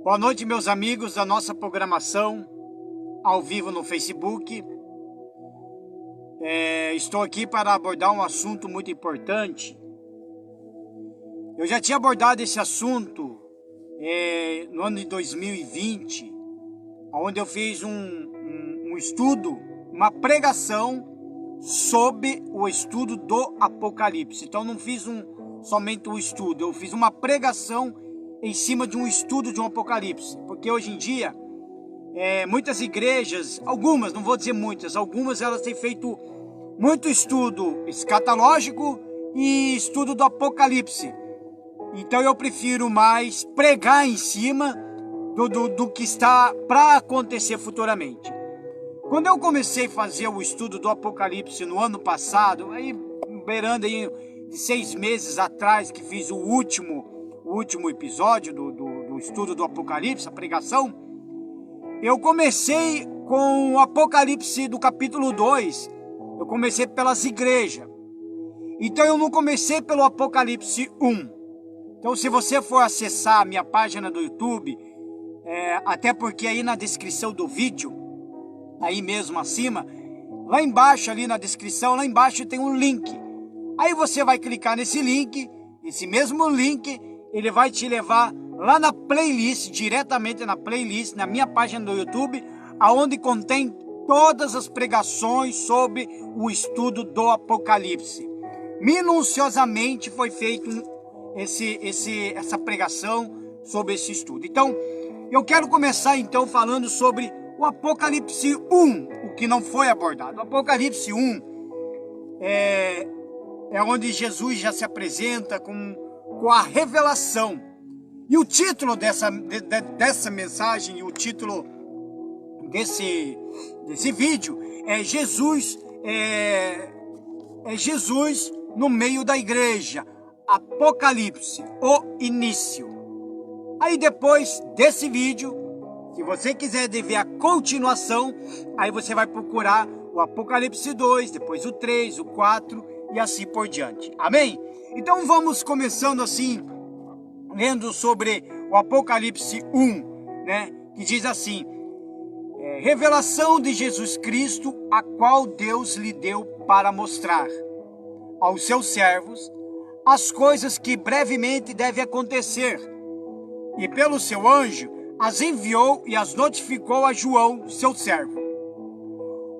Boa noite, meus amigos da nossa programação ao vivo no Facebook. Estou aqui para abordar um assunto muito importante. Eu já tinha abordado esse assunto no ano de 2020, onde eu fiz um estudo, uma pregação sobre o estudo do Apocalipse. Então não fiz somente um estudo, eu fiz uma pregação em cima de um estudo de um Apocalipse, porque hoje em dia muitas igrejas, algumas, não vou dizer muitas, algumas elas têm feito muito estudo escatológico e estudo do Apocalipse. Então eu prefiro mais pregar em cima do que está para acontecer futuramente. Quando eu comecei a fazer o estudo do Apocalipse no ano passado, aí beirando aí 6 meses atrás que fiz o último episódio do estudo do Apocalipse, a pregação, eu comecei com o Apocalipse do capítulo 2, eu comecei pelas igrejas. Então eu não comecei pelo Apocalipse 1. Então se você for acessar a minha página do YouTube, até porque aí na descrição do vídeo, aí mesmo acima, lá embaixo ali na descrição, lá embaixo tem um link. Aí você vai clicar nesse link, esse mesmo link, ele vai te levar lá na playlist, diretamente na playlist, na minha página do YouTube, aonde contém todas as pregações sobre o estudo do Apocalipse. Minuciosamente foi feito essa pregação sobre esse estudo. Então, eu quero começar então falando sobre o Apocalipse 1, o que não foi abordado. O Apocalipse 1 é onde Jesus já se apresenta com a revelação. E o título dessa mensagem, e o título desse vídeo é Jesus no meio da igreja. Apocalipse, o início. Aí depois desse vídeo, se você quiser ver a continuação, aí você vai procurar o Apocalipse 2, depois o 3, o 4 e assim por diante. Amém? Então vamos começando assim, lendo sobre o Apocalipse 1, né? Que diz assim: revelação de Jesus Cristo, a qual Deus lhe deu para mostrar aos seus servos as coisas que brevemente devem acontecer. E pelo seu anjo as enviou e as notificou a João, seu servo,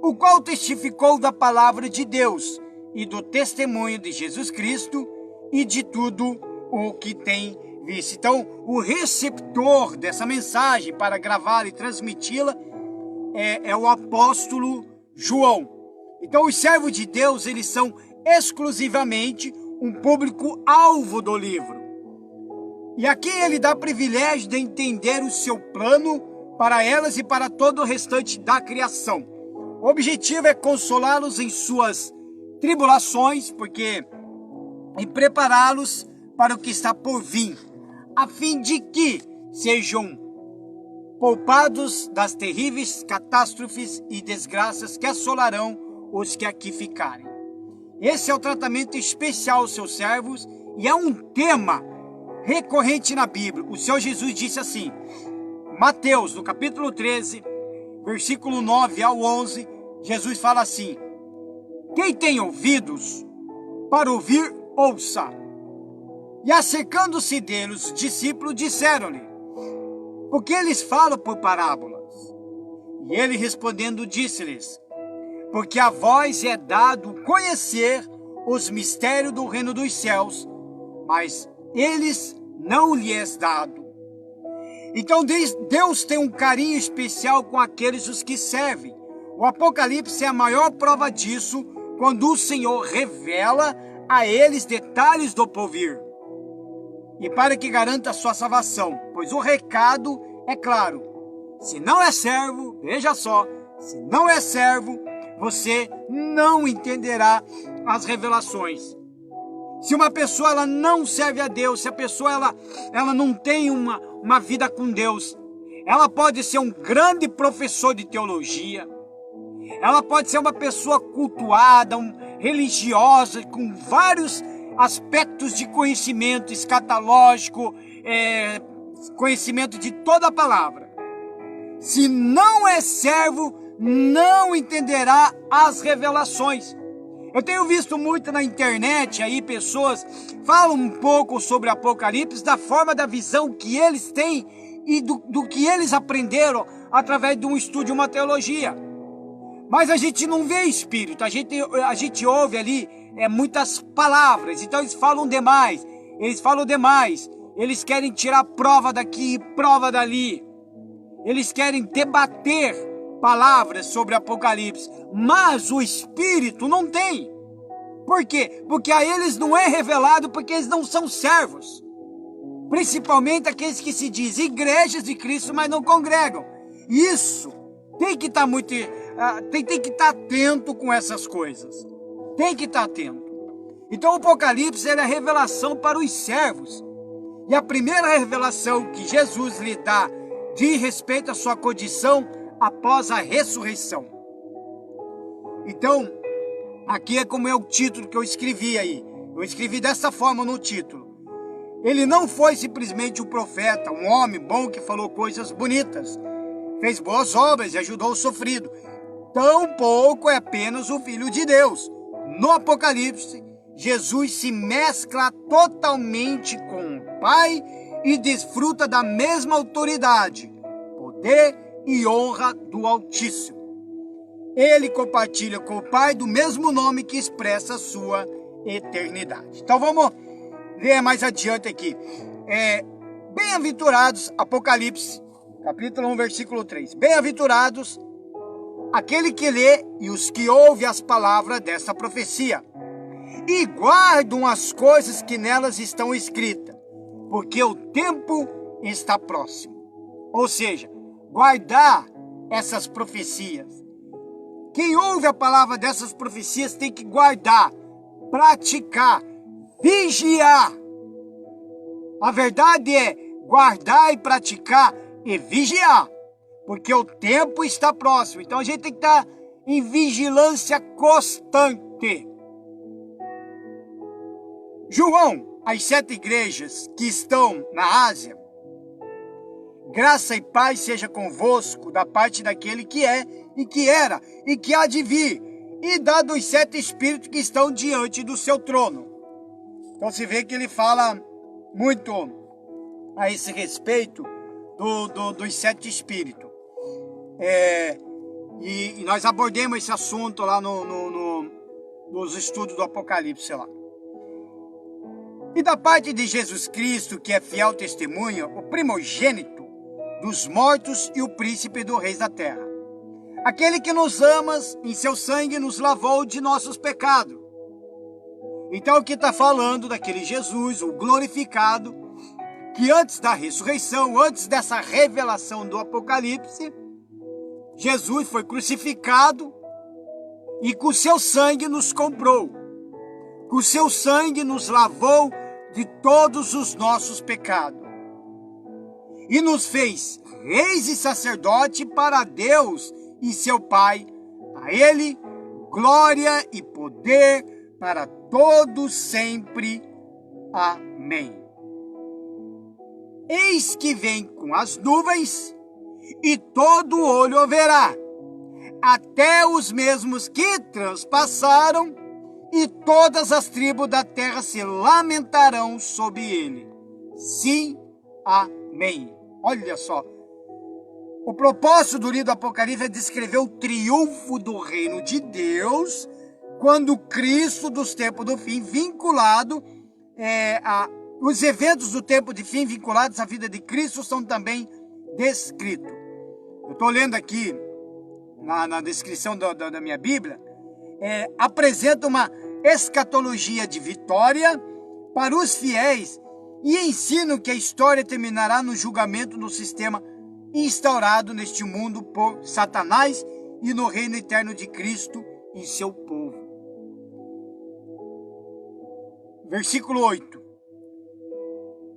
o qual testificou da palavra de Deus e do testemunho de Jesus Cristo e de tudo o que tem visto. Então, o receptor dessa mensagem para gravar e transmiti-la é o apóstolo João. Então, os servos de Deus, eles são exclusivamente um público-alvo do livro. E aqui ele dá privilégio de entender o seu plano para elas e para todo o restante da criação. O objetivo é consolá-los em suas tribulações, e prepará-los para o que está por vir, a fim de que sejam poupados das terríveis catástrofes e desgraças que assolarão os que aqui ficarem. Esse é o tratamento especial aos seus servos e é um tema recorrente na Bíblia. O Senhor Jesus disse assim, Mateus, no capítulo 13, versículo 9 ao 11, Jesus fala assim: quem tem ouvidos para ouvir, ouça. E acercando-se deles, os discípulos disseram-lhe: por que eles falam por parábolas? E ele respondendo disse-lhes: porque a vós é dado conhecer os mistérios do reino dos céus, mas eles não lhes é dado. Então Deus tem um carinho especial com aqueles os que servem. O Apocalipse é a maior prova disso, quando o Senhor revela a eles detalhes do porvir, e para que garanta a sua salvação, pois o recado é claro: se não é servo, veja só, se não é servo, você não entenderá as revelações. Se uma pessoa ela não serve a Deus, se a pessoa ela não tem uma vida com Deus, ela pode ser um grande professor de teologia, ela pode ser uma pessoa cultuada, religiosa, com vários aspectos de conhecimento escatológico, conhecimento de toda a palavra. Se não é servo, não entenderá as revelações. Eu tenho visto muito na internet aí pessoas falam um pouco sobre Apocalipse da forma da visão que eles têm e do que eles aprenderam através de um estudo de uma teologia. Mas a gente não vê espírito, a gente ouve ali muitas palavras, então eles falam demais, eles querem tirar prova daqui e prova dali, eles querem debater palavras sobre Apocalipse, mas o Espírito não tem. Por quê? Porque a eles não é revelado, porque eles não são servos. Principalmente aqueles que se dizem igrejas de Cristo, mas não congregam. Isso tem que estar tem que estar atento com essas coisas. Tem que estar atento. Então o Apocalipse é a revelação para os servos. E a primeira revelação que Jesus lhe dá diz respeito à sua condição após a ressurreição. Então, aqui é como é o título que eu escrevi aí. Eu escrevi dessa forma no título. Ele não foi simplesmente um profeta, um homem bom que falou coisas bonitas, fez boas obras e ajudou o sofrido. Tampouco é apenas o Filho de Deus. No Apocalipse, Jesus se mescla totalmente com o Pai e desfruta da mesma autoridade, poder e honra do Altíssimo. Ele compartilha com o Pai do mesmo nome que expressa a sua eternidade. Então vamos ler mais adiante aqui. Bem-aventurados, Apocalipse, capítulo 1, versículo 3. Bem-aventurados aquele que lê e os que ouvem as palavras dessa profecia e guardam as coisas que nelas estão escritas, porque o tempo está próximo. Ou seja, guardar essas profecias. Quem ouve a palavra dessas profecias tem que guardar, praticar, vigiar. A verdade é guardar e praticar e vigiar, porque o tempo está próximo. Então a gente tem que estar em vigilância constante. João, as 7 igrejas que estão na Ásia, graça e paz seja convosco da parte daquele que é, e que era, e que há de vir, e da dos 7 espíritos que estão diante do seu trono. Então se vê que ele fala muito a esse respeito dos 7 espíritos. E nós abordemos esse assunto lá nos estudos do Apocalipse lá. E da parte de Jesus Cristo, que é fiel testemunha, o primogênito dos mortos e o príncipe dos reis da terra. Aquele que nos ama, em seu sangue nos lavou de nossos pecados. Então aqui está falando daquele Jesus, o glorificado, que antes da ressurreição, antes dessa revelação do Apocalipse, Jesus foi crucificado e com seu sangue nos comprou. Com seu sangue nos lavou de todos os nossos pecados. E nos fez reis e sacerdote para Deus e seu Pai. A Ele glória e poder para todos sempre. Amém. Eis que vem com as nuvens, e todo olho o verá, até os mesmos que transpassaram, e todas as tribos da terra se lamentarão sobre ele. Sim, amém. Olha só. O propósito do livro do Apocalipse é descrever o triunfo do reino de Deus, quando Cristo dos tempos do fim, vinculado os eventos do tempo de fim vinculados à vida de Cristo são também descritos. Eu estou lendo aqui, na descrição da minha Bíblia, apresenta uma escatologia de vitória para os fiéis e ensina que a história terminará no julgamento do sistema instaurado neste mundo por Satanás e no reino eterno de Cristo e seu povo. Versículo 8.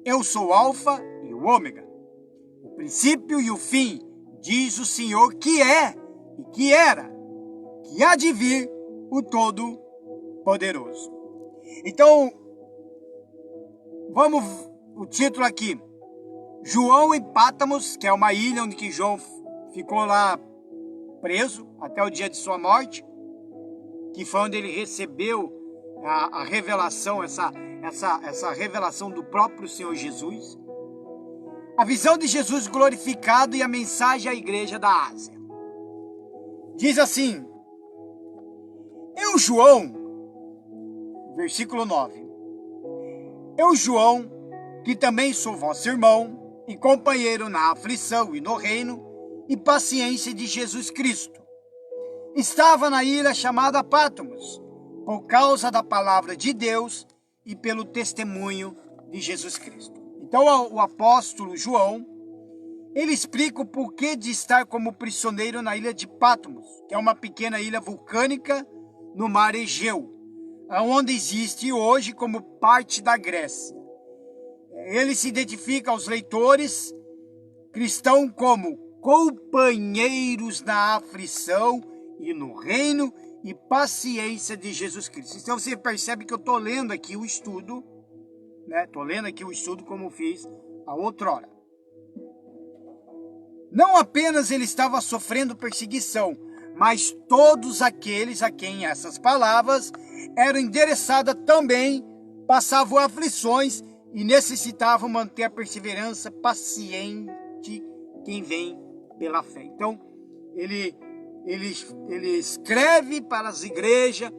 Eu sou o Alfa e o Ômega, o princípio e o fim, diz o Senhor que é e que era, que há de vir o Todo-Poderoso. Então, o título aqui, João em Pátimos, que é uma ilha onde que João ficou lá preso até o dia de sua morte, que foi onde ele recebeu a revelação, essa revelação do próprio Senhor Jesus. A visão de Jesus glorificado e a mensagem à igreja da Ásia. Diz assim: eu, João, versículo 9. Eu, João, que também sou vosso irmão e companheiro na aflição e no reino e paciência de Jesus Cristo, estava na ilha chamada Pátimos, por causa da palavra de Deus e pelo testemunho de Jesus Cristo. Então o apóstolo João, ele explica o porquê de estar como prisioneiro na ilha de Pátimos, que é uma pequena ilha vulcânica no mar Egeu, onde existe hoje como parte da Grécia. Ele se identifica aos leitores cristãos como companheiros na aflição e no reino e paciência de Jesus Cristo. Então você percebe que eu estou lendo aqui o estudo, né? Estou lendo aqui o estudo como fiz a outrora. Não apenas ele estava sofrendo perseguição, mas todos aqueles a quem essas palavras eram endereçadas também passavam aflições e necessitavam manter a perseverança paciente quem vem pela fé. Então, ele escreve para as igrejas,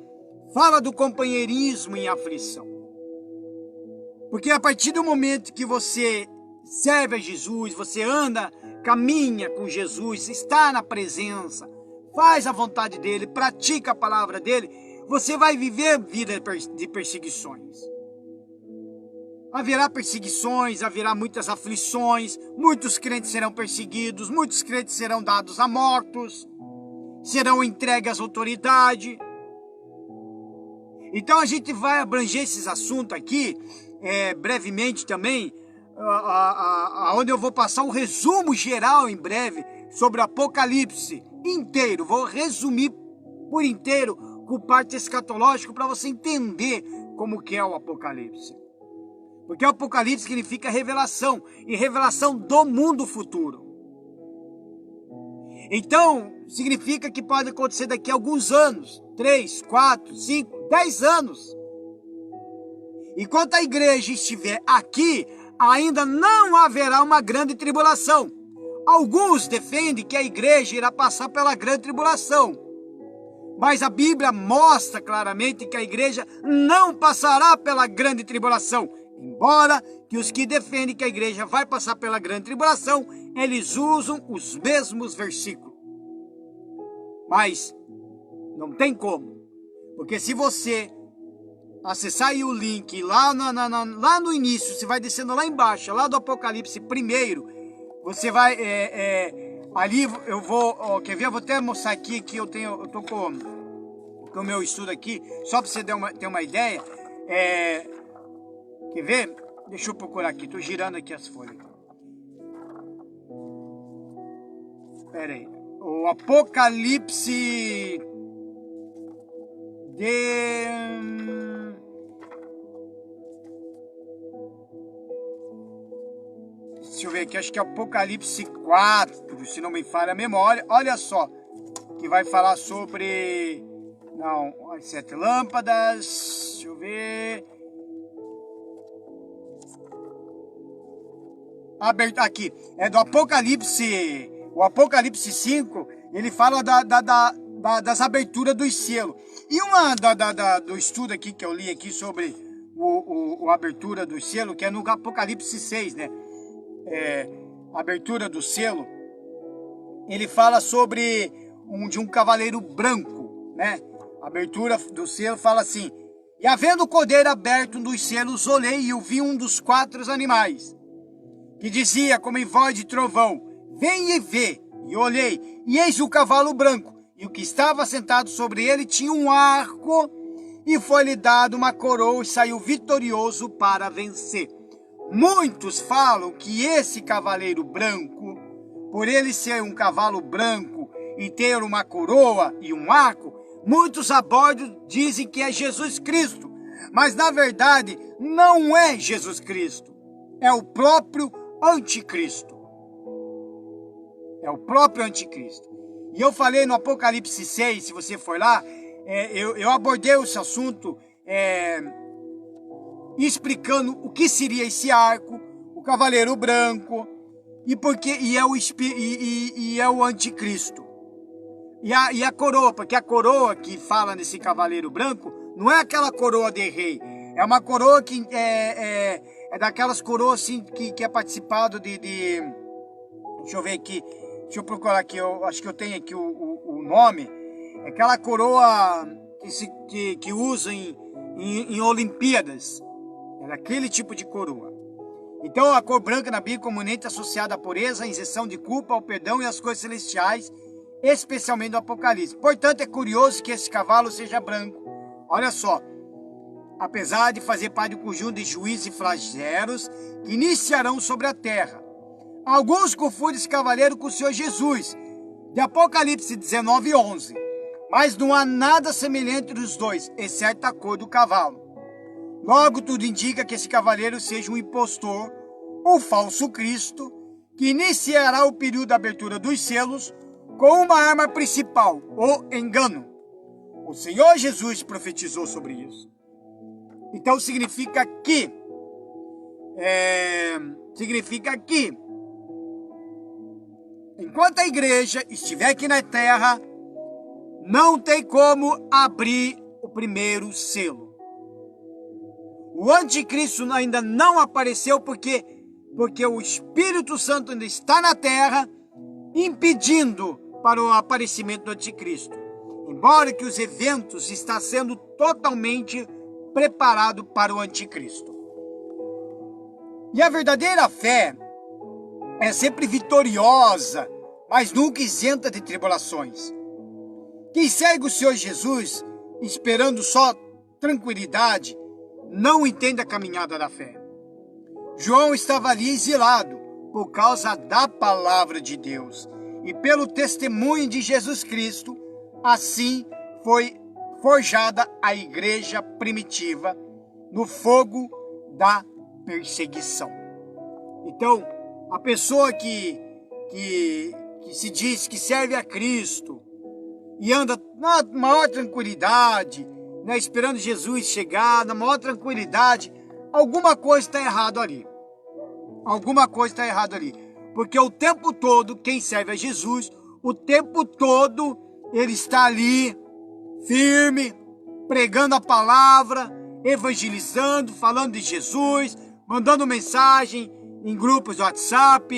fala do companheirismo em aflição. Porque a partir do momento que você serve a Jesus, você anda, caminha com Jesus, está na presença, faz a vontade dele, pratica a palavra dele, você vai viver vida de perseguições. Haverá perseguições, haverá muitas aflições, muitos crentes serão perseguidos, muitos crentes serão dados a mortos, serão entregues às autoridades. Então a gente vai abranger esses assuntos aqui, brevemente também, onde eu vou passar um resumo geral em breve sobre o Apocalipse inteiro. Vou resumir por inteiro com parte escatológica para você entender como que é o Apocalipse. Porque o Apocalipse significa revelação, e revelação do mundo futuro. Então, significa que pode acontecer daqui a alguns anos, 3, 4, 5, 10 anos. Enquanto a igreja estiver aqui, ainda não haverá uma grande tribulação. Alguns defendem que a igreja irá passar pela grande tribulação. Mas a Bíblia mostra claramente que a igreja não passará pela grande tribulação. Embora que os que defendem que a igreja vai passar pela grande tribulação, eles usam os mesmos versículos. Mas não tem como. Porque se você acessar aí o link lá no início, você vai descendo lá embaixo, lá do Apocalipse primeiro, você vai, ali eu vou, quer ver? Eu vou até mostrar aqui que eu tô com o meu estudo aqui, só para você ter uma ideia. Quer ver? Deixa eu procurar aqui, tô girando aqui as folhas. Espera aí. O Apocalipse Deixa eu ver aqui, acho que é Apocalipse 4, se não me falha a memória. Olha só, que vai falar sobre... Não, as 7 lâmpadas, deixa eu ver... Aqui, é do Apocalipse, o Apocalipse 5, ele fala das aberturas dos selos. E uma do estudo aqui que eu li aqui sobre a abertura do selo, que é no Apocalipse 6, né? A abertura do selo, ele fala sobre de um cavaleiro branco, né? A abertura do selo fala assim: e havendo o cordeiro aberto dos selos, olhei e ouvi um dos 4 animais, que dizia como em voz de trovão: vem e vê. E olhei, e eis o cavalo branco, e o que estava sentado sobre ele tinha um arco, e foi-lhe dado uma coroa, e saiu vitorioso para vencer. Muitos falam que esse cavaleiro branco, por ele ser um cavalo branco e ter uma coroa e um arco, muitos a bordo dizem que é Jesus Cristo, mas na verdade não é Jesus Cristo, é o próprio anticristo. É o próprio anticristo. E eu falei no Apocalipse 6, se você for lá, eu abordei esse assunto explicando o que seria esse arco, o cavaleiro branco, e é o anticristo. E a coroa, porque a coroa que fala nesse cavaleiro branco não é aquela coroa de rei, é uma coroa que é daquelas coroas assim, que é participado de. Deixa eu ver aqui, deixa eu procurar aqui, eu acho que eu tenho aqui o nome. É aquela coroa que usa em Olimpíadas. É daquele tipo de coroa. Então a cor branca na Bíblia comumente associada à pureza, à isenção de culpa, ao perdão e às coisas celestiais, especialmente no Apocalipse. Portanto, é curioso que esse cavalo seja branco. Olha só, apesar de fazer parte do conjunto de juízes e flagelos que iniciarão sobre a terra. Alguns confundem esse cavaleiro com o Senhor Jesus, de Apocalipse 19:11. Mas não há nada semelhante entre os dois, exceto a cor do cavalo. Logo, tudo indica que esse cavaleiro seja um impostor, um falso Cristo, que iniciará o período da abertura dos selos com uma arma principal, o engano. O Senhor Jesus profetizou sobre isso. Então significa que enquanto a igreja estiver aqui na terra, não tem como abrir o primeiro selo. O anticristo ainda não apareceu porque o Espírito Santo ainda está na terra, impedindo para o aparecimento do anticristo. Embora que os eventos estão sendo totalmente preparados para o anticristo. E a verdadeira fé é sempre vitoriosa, mas nunca isenta de tribulações. Quem segue o Senhor Jesus, esperando só tranquilidade, não entende a caminhada da fé. João estava ali exilado por causa da palavra de Deus e pelo testemunho de Jesus Cristo. Assim foi forjada a igreja primitiva no fogo da perseguição. Então, a pessoa que se diz que serve a Cristo e anda na maior tranquilidade, né, esperando Jesus chegar, na maior tranquilidade, alguma coisa está errado ali. Alguma coisa está errado ali. Porque o tempo todo, quem serve a Jesus, o tempo todo ele está ali, firme, pregando a palavra, evangelizando, falando de Jesus, mandando mensagem em grupos do WhatsApp,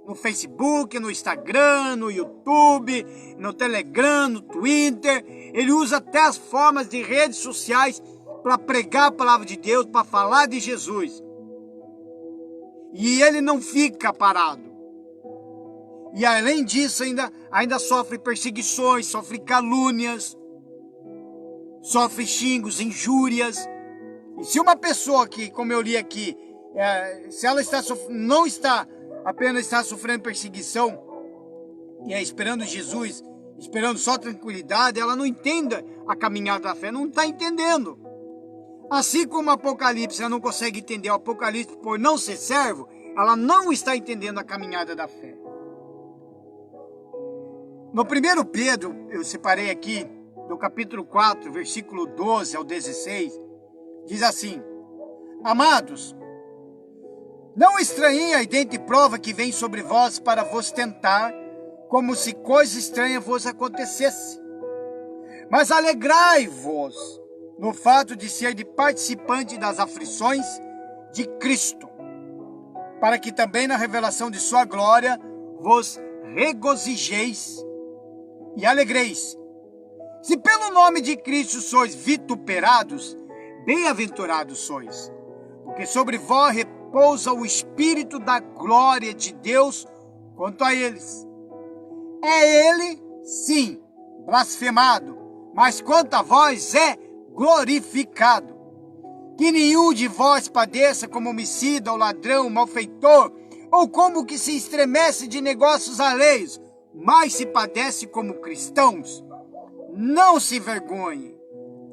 no Facebook, no Instagram, no YouTube, no Telegram, no Twitter. Ele usa até as formas de redes sociais para pregar a palavra de Deus, para falar de Jesus. E ele não fica parado. E além disso, ainda sofre perseguições, sofre calúnias, sofre xingos, injúrias. E se uma pessoa que, como eu li aqui, se ela não está apenas sofrendo perseguição e esperando Jesus, esperando só tranquilidade, ela não entenda a caminhada da fé, não está entendendo. Assim como o Apocalipse, ela não consegue entender o Apocalipse por não ser servo, ela não está entendendo a caminhada da fé. No 1 Pedro, eu separei aqui, no capítulo 4, versículo 12 ao 16, diz assim: Amados, não estranhem a evidente prova que vem sobre vós para vos tentar, como se coisa estranha vos acontecesse. Mas alegrai-vos no fato de ser participante das aflições de Cristo, para que também na revelação de sua glória vos regozijeis e alegreis. Se pelo nome de Cristo sois vituperados, bem-aventurados sois, porque sobre vós repousa o Espírito da glória de Deus quanto a eles. É ele, sim, blasfemado, mas quanto a vós é glorificado. Que nenhum de vós padeça como homicida, ou ladrão, malfeitor, ou como que se estremece de negócios alheios, mas se padece como cristãos. Não se envergonhe,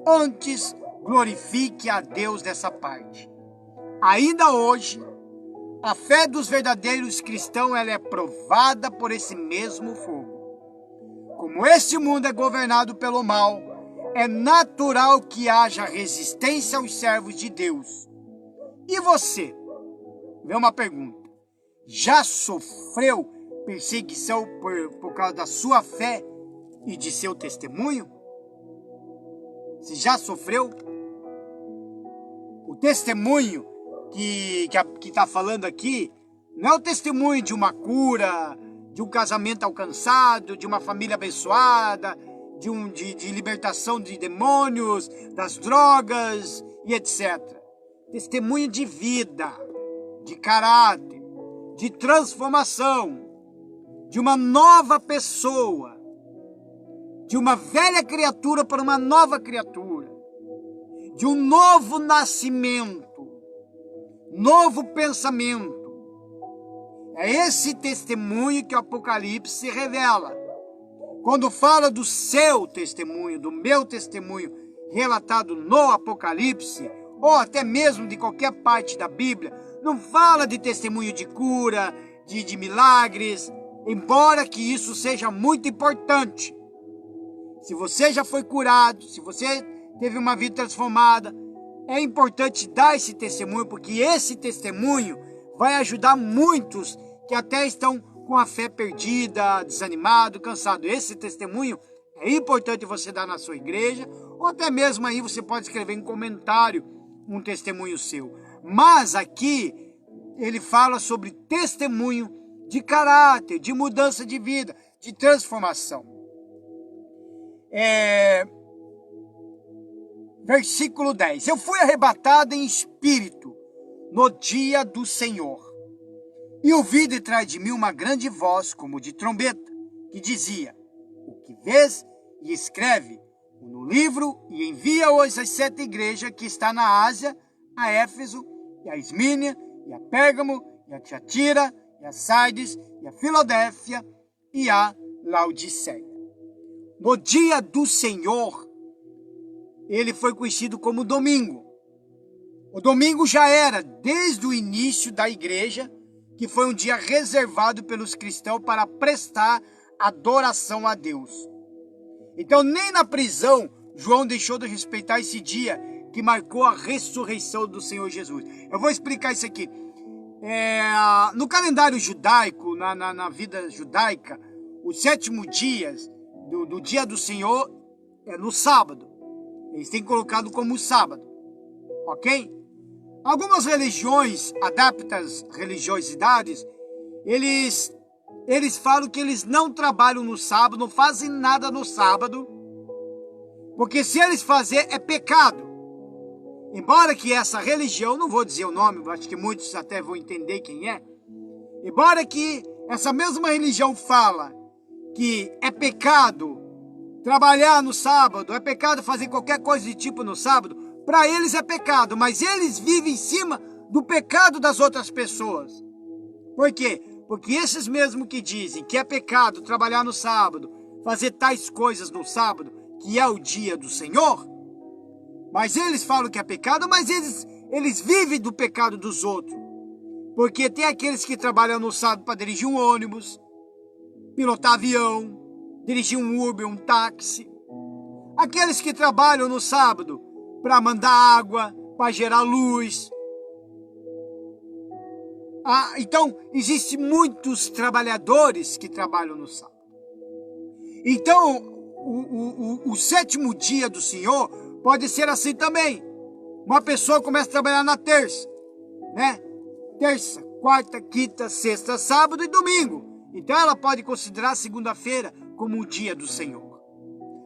antes glorifique a Deus dessa parte. Ainda hoje, A fé dos verdadeiros cristãos ela é provada por esse mesmo fogo. Como este mundo é governado pelo mal, é natural que haja resistência aos servos de Deus. E você? Vem uma pergunta. Já sofreu perseguição por causa da sua fé e de seu testemunho? Você já sofreu? O testemunho que está falando aqui não é o testemunho de uma cura, de um casamento alcançado, de uma família abençoada, de libertação de demônios, das drogas e etc. Testemunho de vida, de caráter, de transformação, de uma nova pessoa, de uma velha criatura para uma nova criatura, de um novo nascimento, novo pensamento. É esse testemunho que o Apocalipse revela. Quando fala do seu testemunho, do meu testemunho, relatado no Apocalipse, ou até mesmo de qualquer parte da Bíblia, não fala de testemunho de cura, de milagres, embora que isso seja muito importante. Se você já foi curado, se você teve uma vida transformada, é importante dar esse testemunho, porque esse testemunho vai ajudar muitos que até estão com a fé perdida, desanimado, cansado. Esse testemunho é importante você dar na sua igreja, ou até mesmo aí você pode escrever em comentário um testemunho seu. Mas aqui ele fala sobre testemunho de caráter, de mudança de vida, de transformação. Versículo 10. Eu fui arrebatado em espírito no dia do Senhor, e ouvi detrás de mim uma grande voz, como de trombeta, que dizia: o que vês e escreve no livro e envia-os às 7 igrejas que está na Ásia, a Éfeso, e a Esmínia, e a Pérgamo, e a Tiatira, e a Sardes, e a Filadélfia, e a Laodiceia. No dia do Senhor, ele foi conhecido como domingo. O domingo já era, desde o início da igreja, que foi um dia reservado pelos cristãos para prestar adoração a Deus. Então, nem na prisão, João deixou de respeitar esse dia que marcou a ressurreição do Senhor Jesus. Eu vou explicar isso aqui. No calendário judaico, na vida judaica, os 7 dias do dia do Senhor é no sábado. Eles têm colocado como sábado, ok? Algumas religiões, adaptas religiosidades, eles falam que eles não trabalham no sábado, não fazem nada no sábado, porque se eles fazerem é pecado. Embora que essa religião, não vou dizer o nome, acho que muitos até vão entender quem é, embora que essa mesma religião fala que é pecado trabalhar no sábado, é pecado fazer qualquer coisa de tipo no sábado, para eles é pecado, mas eles vivem em cima do pecado das outras pessoas. Por quê? Porque esses mesmos que dizem que é pecado trabalhar no sábado, fazer tais coisas no sábado, que é o dia do Senhor, mas eles falam que é pecado, mas eles vivem do pecado dos outros. Porque tem aqueles que trabalham no sábado para dirigir um ônibus, pilotar avião, dirigir um Uber, um táxi. Aqueles que trabalham no sábado para mandar água, para gerar luz. Então, existem muitos trabalhadores que trabalham no sábado. Então, o 7º dia do Senhor pode ser assim também. Uma pessoa começa a trabalhar na terça, né? Terça, quarta, quinta, sexta, sábado e domingo. Então ela pode considerar segunda-feira como o dia do Senhor.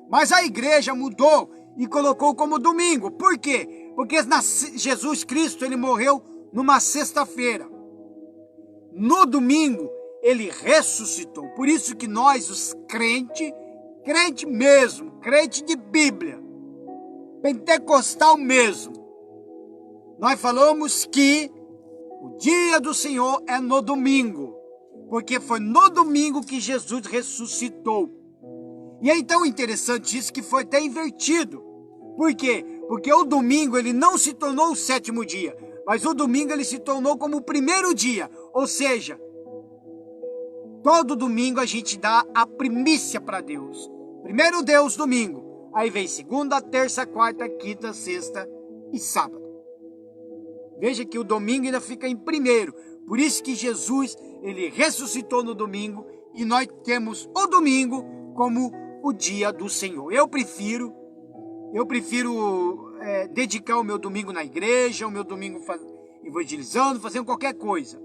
Mas a igreja mudou e colocou como domingo. Por quê? Porque Jesus Cristo ele morreu numa sexta-feira. No domingo, ele ressuscitou. Por isso que nós, os crente mesmo, crente de Bíblia, pentecostal mesmo, nós falamos que o dia do Senhor é no domingo. Porque foi no domingo que Jesus ressuscitou. E é então interessante isso que foi até invertido. Por quê? Porque o domingo ele não se tornou o 7º dia, Mas o domingo ele se tornou como o primeiro dia. Ou seja, todo domingo a gente dá a primícia para Deus. Primeiro Deus, domingo. Aí vem segunda, terça, quarta, quinta, sexta e sábado. Veja que o domingo ainda fica em primeiro. Por isso que Jesus, ele ressuscitou no domingo e nós temos o domingo como o dia do Senhor. Eu prefiro dedicar o meu domingo na igreja, o meu domingo evangelizando, fazendo qualquer coisa.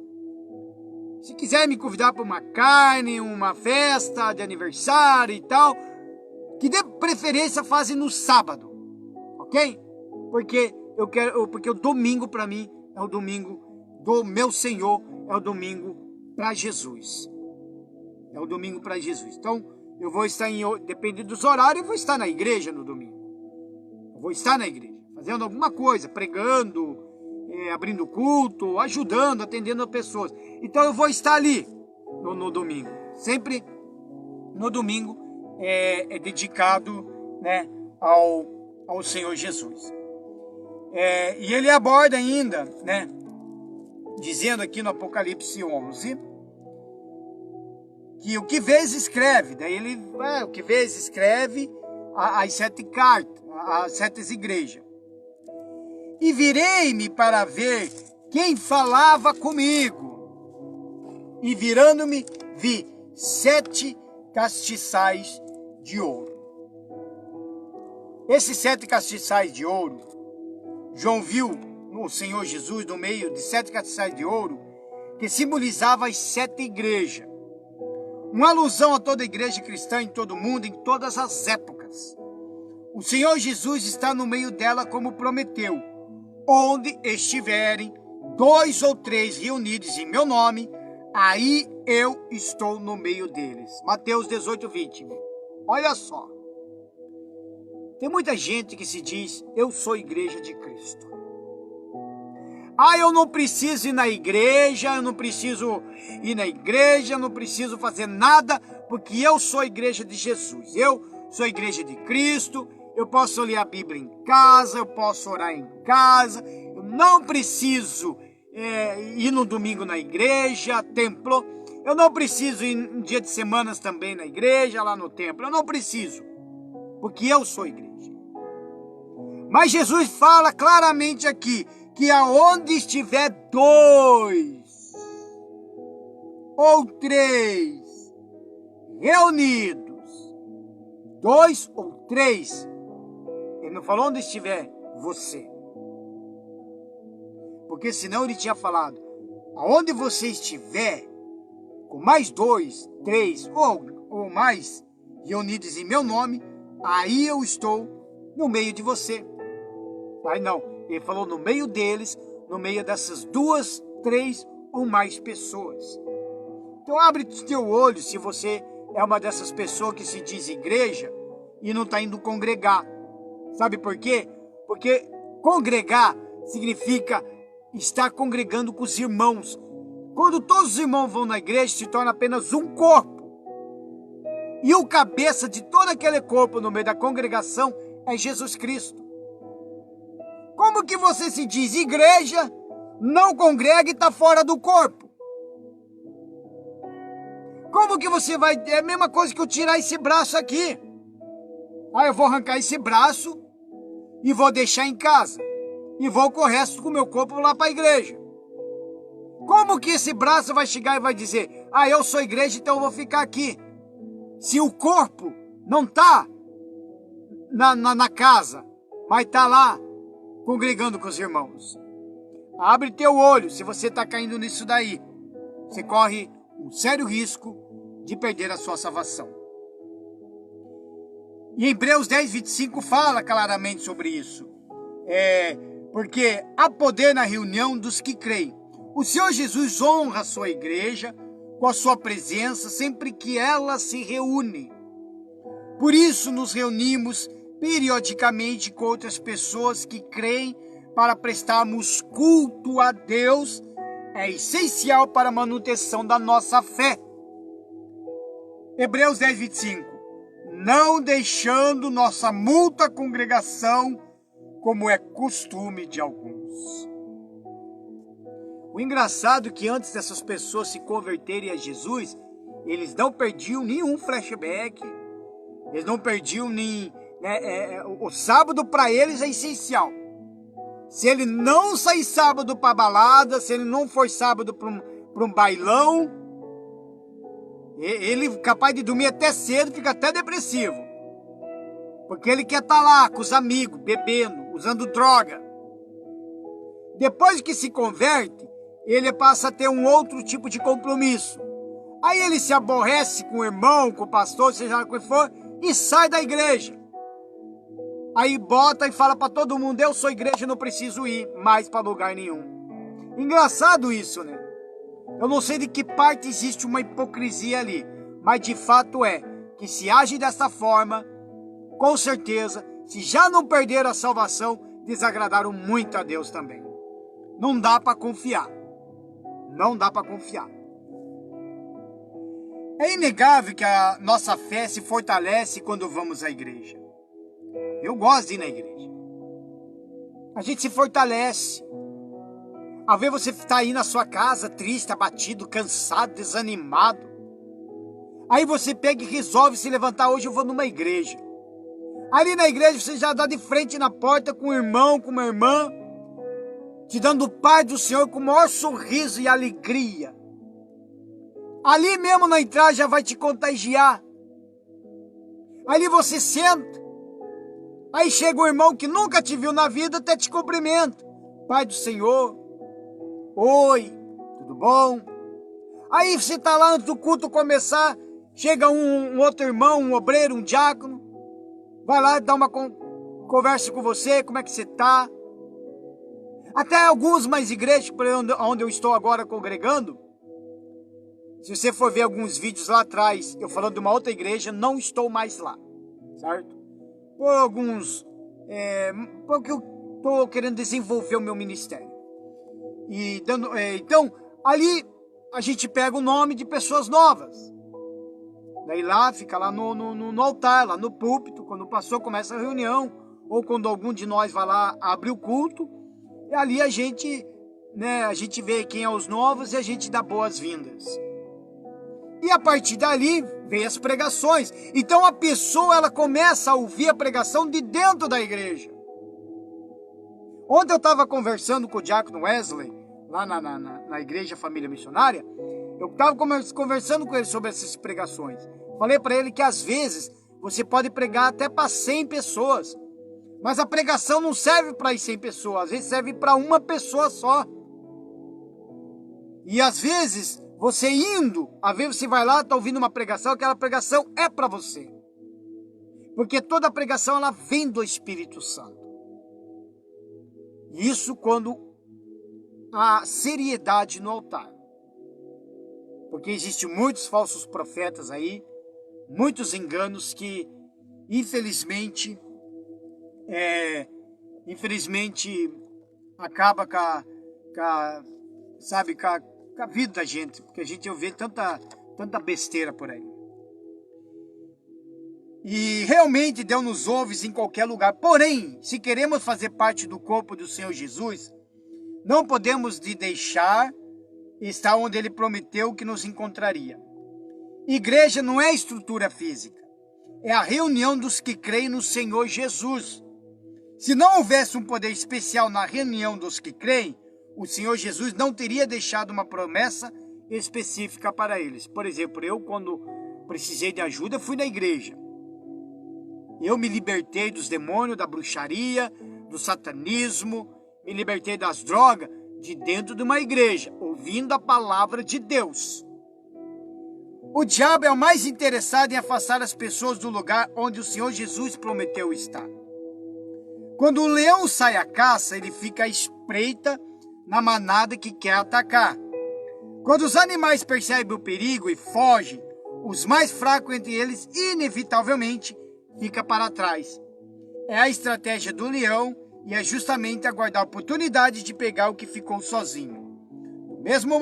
Se quiser me convidar para uma carne, uma festa de aniversário e tal, que dê preferência fazem no sábado, ok? Porque o domingo para mim é o domingo do meu Senhor, é o domingo para Jesus. É o domingo para Jesus. Então, eu vou estar dependendo dos horários, eu vou estar na igreja no domingo. Eu vou estar na igreja, fazendo alguma coisa, pregando, abrindo culto, ajudando, atendendo pessoas. Então, eu vou estar ali no domingo. Sempre no domingo é dedicado, né, ao Senhor Jesus. E ele aborda ainda, né, dizendo aqui no Apocalipse 11, que o que vês escreve, daí o que vês escreve as 7 cartas, as 7 igrejas. E virei-me para ver quem falava comigo. E virando-me, vi 7 castiçais de ouro. Esses 7 castiçais de ouro, João viu o Senhor Jesus no meio de 7 castiçais de ouro, que simbolizava as 7 igrejas. Uma alusão a toda igreja cristã em todo o mundo, em todas as épocas. O Senhor Jesus está no meio dela como prometeu. Onde estiverem 2 ou 3 reunidos em meu nome, aí eu estou no meio deles. Mateus 18, 20. Olha só. Tem muita gente que se diz, eu sou igreja de Cristo. Eu não preciso ir na igreja, eu não preciso fazer nada, porque eu sou a igreja de Jesus. Eu sou a igreja de Cristo, eu posso ler a Bíblia em casa, eu posso orar em casa, eu não preciso ir no domingo na igreja, templo, eu não preciso ir em dia de semanas também na igreja, lá no templo, eu não preciso, porque eu sou a igreja. Mas Jesus fala claramente aqui, que aonde estiver 2 ou 3 reunidos, 2 ou 3, ele não falou onde estiver você. Porque senão ele tinha falado, aonde você estiver, com mais 2, 3 ou mais reunidos em meu nome, aí eu estou no meio de você. Mas não, ele falou no meio deles, no meio dessas 2, 3 ou mais pessoas. Então abre teu olho se você é uma dessas pessoas que se diz igreja e não está indo congregar. Sabe por quê? Porque congregar significa estar congregando com os irmãos. Quando todos os irmãos vão na igreja, se torna apenas um corpo. E o cabeça de todo aquele corpo no meio da congregação é Jesus Cristo. Como que você se diz igreja, não congrega e está fora do corpo? Como que você vai... É a mesma coisa que eu tirar esse braço aqui. Eu vou arrancar esse braço e vou deixar em casa. E vou com o resto do meu corpo lá para a igreja. Como que esse braço vai chegar e vai dizer, eu sou igreja, então eu vou ficar aqui? Se o corpo não está na casa, mas está lá, congregando com os irmãos. Abre teu olho se você está caindo nisso daí. Você corre um sério risco de perder a sua salvação. E Hebreus 10, 25 fala claramente sobre isso. Porque há poder na reunião dos que creem. O Senhor Jesus honra a sua igreja com a sua presença sempre que ela se reúne. Por isso nos reunimos periodicamente com outras pessoas que creem para prestarmos culto a Deus. É essencial para a manutenção da nossa fé. Hebreus 10, 25. Não deixando nossa mútua congregação, como é costume de alguns. O engraçado é que antes dessas pessoas se converterem a Jesus, eles não perdiam nenhum flashback, eles não perdiam nem... o sábado para eles é essencial. Se ele não sair sábado para balada, se ele não for sábado para um bailão, ele é capaz de dormir até cedo, fica até depressivo. Porque ele quer estar lá com os amigos, bebendo, usando droga. Depois que se converte, ele passa a ter um outro tipo de compromisso. Aí ele se aborrece com o irmão, com o pastor, seja lá o que for, e sai da igreja. Aí bota e fala para todo mundo, eu sou igreja, não preciso ir mais para lugar nenhum. Engraçado isso, né? Eu não sei de que parte existe uma hipocrisia ali, mas de fato é que se age dessa forma, com certeza, se já não perderam a salvação, desagradaram muito a Deus também. Não dá para confiar. Não dá para confiar. É inegável que a nossa fé se fortalece quando vamos à igreja. Eu gosto de ir na igreja. A gente se fortalece. Às vezes você está aí na sua casa, triste, abatido, cansado, desanimado. Aí você pega e resolve se levantar, hoje eu vou numa igreja. Ali na igreja você já dá de frente na porta com um irmão, com uma irmã, te dando paz do Senhor com o maior sorriso e alegria. Ali mesmo na entrada já vai te contagiar. Ali você senta. Aí chega um irmão que nunca te viu na vida, até te cumprimenta. Pai do Senhor. Oi, tudo bom? Aí você está lá antes do culto começar, chega um outro irmão, um obreiro, um diácono, vai lá dar uma conversa com você, como é que você está? Até algumas igrejas, onde eu estou agora congregando, se você for ver alguns vídeos lá atrás, eu falando de uma outra igreja, não estou mais lá, certo? Porque eu estou querendo desenvolver o meu ministério. Então, ali a gente pega o nome de pessoas novas. Daí lá, fica lá no altar, lá no púlpito, quando o pastor começa a reunião, ou quando algum de nós vai lá abrir o culto, e ali a gente vê quem é os novos e a gente dá boas-vindas. E a partir dali, vem as pregações. Então a pessoa, ela começa a ouvir a pregação de dentro da igreja. Ontem eu estava conversando com o diácono Wesley, lá na igreja Família Missionária. Eu estava conversando com ele sobre essas pregações. Falei para ele que às vezes você pode pregar até para 100 pessoas. Mas a pregação não serve para as 100 pessoas, às vezes serve para uma pessoa só. E às vezes, você indo, às vezes você vai lá, está ouvindo uma pregação, aquela pregação é para você. Porque toda pregação, ela vem do Espírito Santo. Isso quando há seriedade no altar. Porque existem muitos falsos profetas aí, muitos enganos que, infelizmente, acaba com a vida da gente, porque a gente vê tanta besteira por aí. E realmente Deus nos ouve em qualquer lugar. Porém, se queremos fazer parte do corpo do Senhor Jesus, não podemos deixar estar onde Ele prometeu que nos encontraria. Igreja não é estrutura física, é a reunião dos que creem no Senhor Jesus. Se não houvesse um poder especial na reunião dos que creem, o Senhor Jesus não teria deixado uma promessa específica para eles. Por exemplo, eu, quando precisei de ajuda, fui na igreja. Eu me libertei dos demônios, da bruxaria, do satanismo, me libertei das drogas de dentro de uma igreja, ouvindo a palavra de Deus. O diabo é o mais interessado em afastar as pessoas do lugar onde o Senhor Jesus prometeu estar. Quando o leão sai à caça, ele fica à espreita na manada que quer atacar. Quando os animais percebem o perigo e fogem, os mais fracos entre eles, inevitavelmente, fica para trás. É a estratégia do leão e é justamente aguardar a oportunidade de pegar o que ficou sozinho. Do mesmo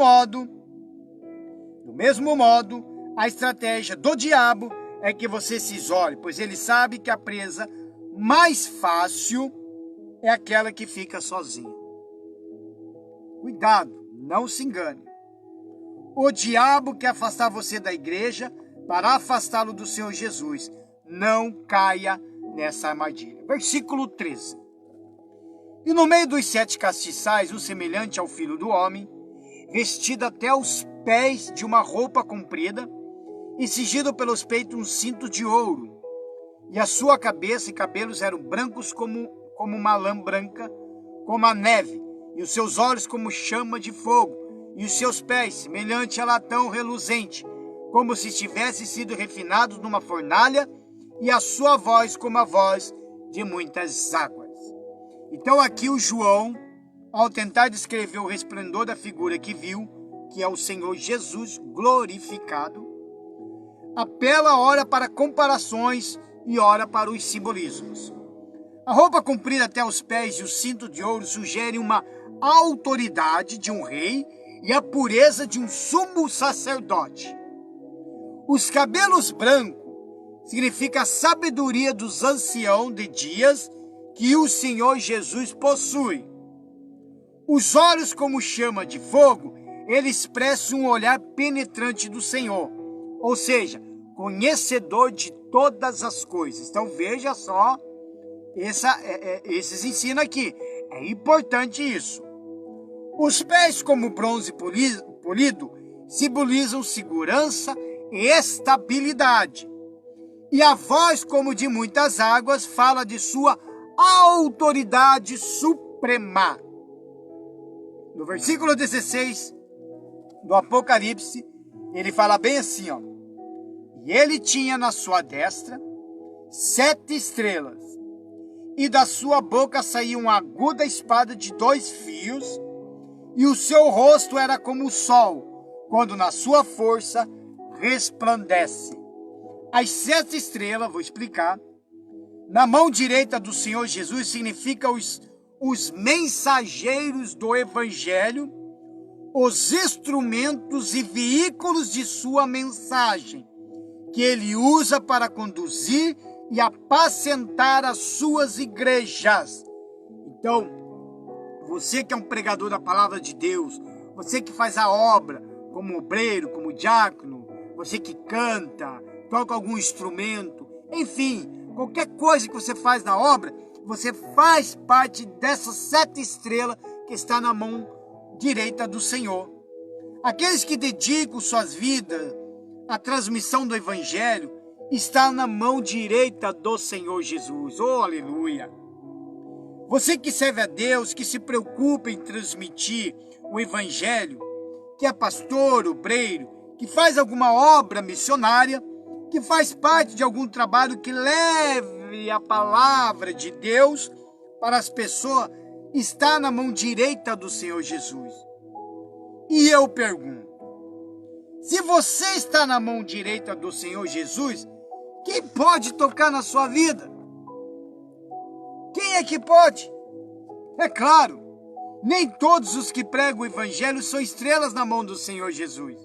modo, a estratégia do diabo é que você se isole, pois ele sabe que a presa mais fácil é aquela que fica sozinha. Cuidado, Não se engane. O diabo quer afastar você da igreja para afastá-lo do Senhor Jesus. Não caia nessa armadilha. Versículo 13. E no meio dos 7 castiçais, um semelhante ao filho do homem, vestido até os pés de uma roupa comprida, e cingido pelos peitos um cinto de ouro. E a sua cabeça e cabelos eram brancos como uma lã branca, como a neve, e os seus olhos como chama de fogo, e os seus pés semelhante a latão reluzente, como se tivessem sido refinados numa fornalha, e a sua voz como a voz de muitas águas. Então aqui o João, ao tentar descrever o resplendor da figura que viu, que é o Senhor Jesus glorificado, apela ora para comparações e ora para os simbolismos. A roupa comprida até os pés e o cinto de ouro sugerem uma autoridade de um rei e a pureza de um sumo sacerdote. Os cabelos brancos significa a sabedoria dos anciãos de dias que o Senhor Jesus possui. Os olhos como chama de fogo, ele expressa um olhar penetrante do Senhor, ou seja, conhecedor de todas as coisas. Então veja só, esses ensinam aqui, é importante isso. Os pés como bronze polido simbolizam segurança e estabilidade. E a voz como de muitas águas fala de sua autoridade suprema. No versículo 16 do Apocalipse, ele fala bem assim, ó. E ele tinha na sua destra 7 estrelas, e da sua boca saía uma aguda espada de 2 fios, e o seu rosto era como o sol, quando na sua força resplandece. As 7 estrelas, vou explicar, na mão direita do Senhor Jesus significa os mensageiros do Evangelho, os instrumentos e veículos de sua mensagem, que ele usa para conduzir e apacentar as suas igrejas. Então, você que é um pregador da palavra de Deus, você que faz a obra como obreiro, como diácono, você que canta, toca algum instrumento, enfim, qualquer coisa que você faz na obra, você faz parte dessas 7 estrelas que está na mão direita do Senhor. Aqueles que dedicam suas vidas à transmissão do Evangelho está na mão direita do Senhor Jesus. Oh, aleluia! Você que serve a Deus, que se preocupa em transmitir o Evangelho, que é pastor, obreiro, que faz alguma obra missionária, que faz parte de algum trabalho que leve a palavra de Deus para as pessoas, está na mão direita do Senhor Jesus. E eu pergunto, se você está na mão direita do Senhor Jesus, quem pode tocar na sua vida? Quem é que pode? É claro, nem todos os que pregam o Evangelho são estrelas na mão do Senhor Jesus,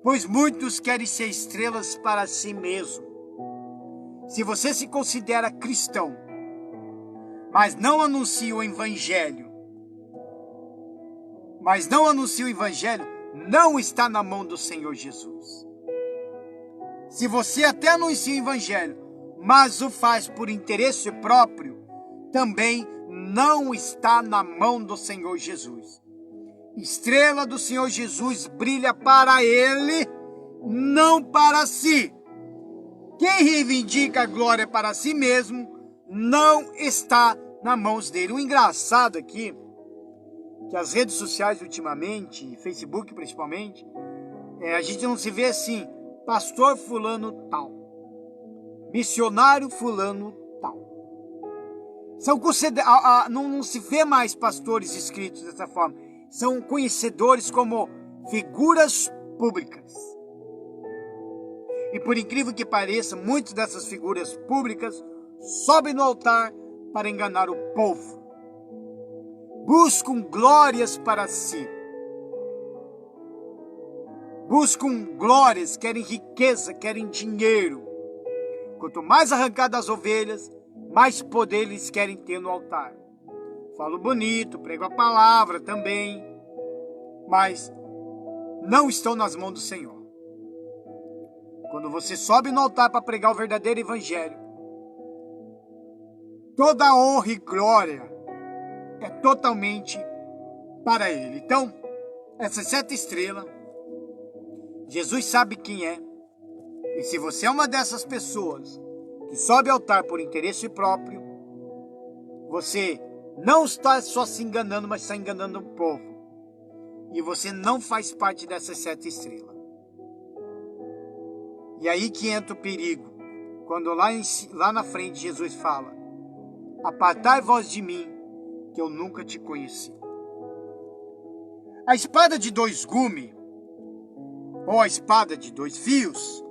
pois muitos querem ser estrelas para si mesmo. Se você se considera cristão, mas não anuncia o Evangelho, não está na mão do Senhor Jesus. Se você até anuncia o Evangelho, mas o faz por interesse próprio, também não está na mão do Senhor Jesus. Estrela do Senhor Jesus brilha para Ele, não para si. Quem reivindica a glória para si mesmo, não está nas mãos dele. O engraçado aqui, que as redes sociais ultimamente, Facebook principalmente, a gente não se vê assim, pastor fulano tal, missionário fulano tal. Não se vê mais pastores escritos dessa forma. São conhecedores como figuras públicas. E por incrível que pareça, muitas dessas figuras públicas sobem no altar para enganar o povo. Buscam glórias para si. Buscam glórias, querem riqueza, querem dinheiro. Quanto mais arrancar das ovelhas, mais poder eles querem ter no altar. Falo bonito, prego a palavra também. mas não estão nas mãos do Senhor. Quando você sobe no altar para pregar o verdadeiro evangelho, toda a honra e glória é totalmente para Ele. Então, essas 7 estrelas, Jesus sabe quem é. E se você é uma dessas pessoas que sobe ao altar por interesse próprio, você não está só se enganando, mas está enganando o povo. E você não faz parte dessas 7 estrelas. E aí que entra o perigo. Quando lá na frente Jesus fala: apartai-vos de mim, que eu nunca te conheci. A espada de 2 gumes, ou a espada de 2 fios,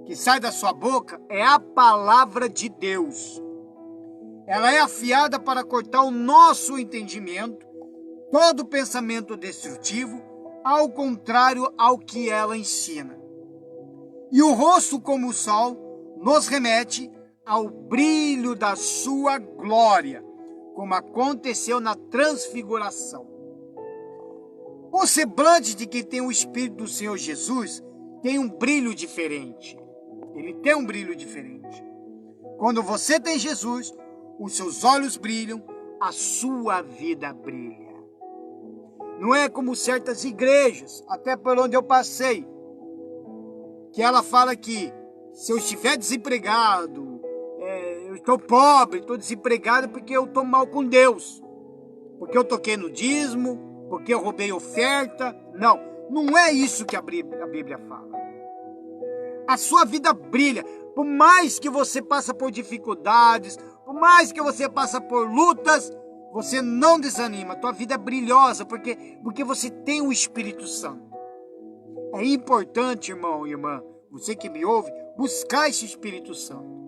que sai da sua boca, é a palavra de Deus. Ela é afiada para cortar o nosso entendimento, todo pensamento destrutivo, ao contrário ao que ela ensina. E o rosto como o sol nos remete ao brilho da sua glória, como aconteceu na transfiguração. O semblante de quem tem o Espírito do Senhor Jesus tem um brilho diferente. Ele tem um brilho diferente. Quando você tem Jesus, os seus olhos brilham, a sua vida brilha. Não é como certas igrejas, até por onde eu passei, que ela fala que se eu estiver desempregado, eu estou pobre, estou desempregado porque eu estou mal com Deus, porque eu toquei no dízimo, porque eu roubei oferta. Não, não é isso que a Bíblia fala. A sua vida brilha, por mais que você passe por dificuldades, por mais que você passe por lutas, você não desanima, tua vida é brilhosa, porque você tem o Espírito Santo. É importante, irmão e irmã, você que me ouve, buscar esse Espírito Santo.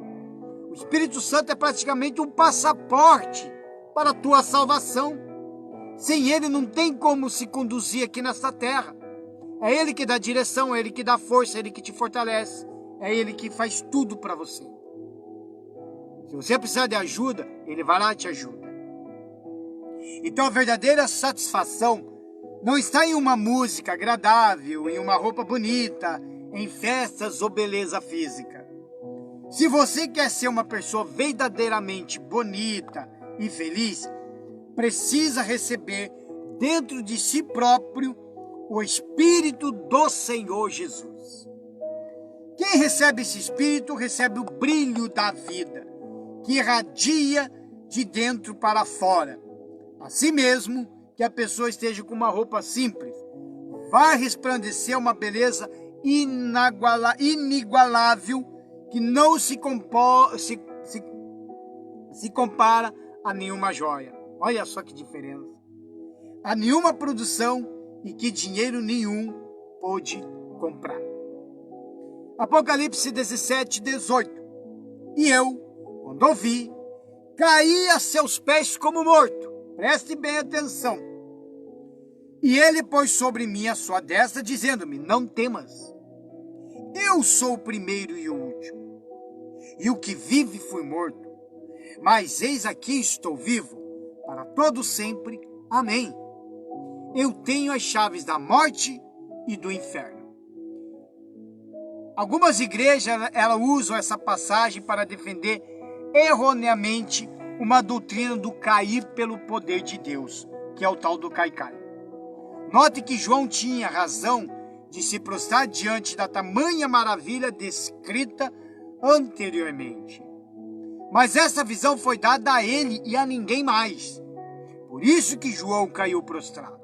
O Espírito Santo é praticamente um passaporte para a tua salvação. Sem ele não tem como se conduzir aqui nesta terra. É ele que dá direção, é ele que dá força, é ele que te fortalece. É ele que faz tudo para você. Se você precisar de ajuda, ele vai lá e te ajuda. Então a verdadeira satisfação não está em uma música agradável, em uma roupa bonita, em festas ou beleza física. Se você quer ser uma pessoa verdadeiramente bonita e feliz, precisa receber dentro de si próprio o Espírito do Senhor Jesus. Quem recebe esse Espírito recebe o brilho da vida, que irradia de dentro para fora. Assim mesmo que a pessoa esteja com uma roupa simples, vai resplandecer uma beleza inigualável que não se compara a nenhuma joia. Olha só que diferença. A nenhuma produção e que dinheiro nenhum pôde comprar. Apocalipse 17, 18. E eu, quando ouvi, caí a seus pés como morto. Preste bem atenção. E ele pôs sobre mim a sua destra, dizendo-me: não temas. Eu sou o primeiro e o último. E o que vive foi morto. Mas eis aqui estou vivo, para todo sempre. Amém. Eu tenho as chaves da morte e do inferno. Algumas igrejas elas usam essa passagem para defender erroneamente uma doutrina do cair pelo poder de Deus, que é o tal do cai-cai. Note que João tinha razão de se prostrar diante da tamanha maravilha descrita anteriormente. Mas essa visão foi dada a ele e a ninguém mais. Por isso que João caiu prostrado.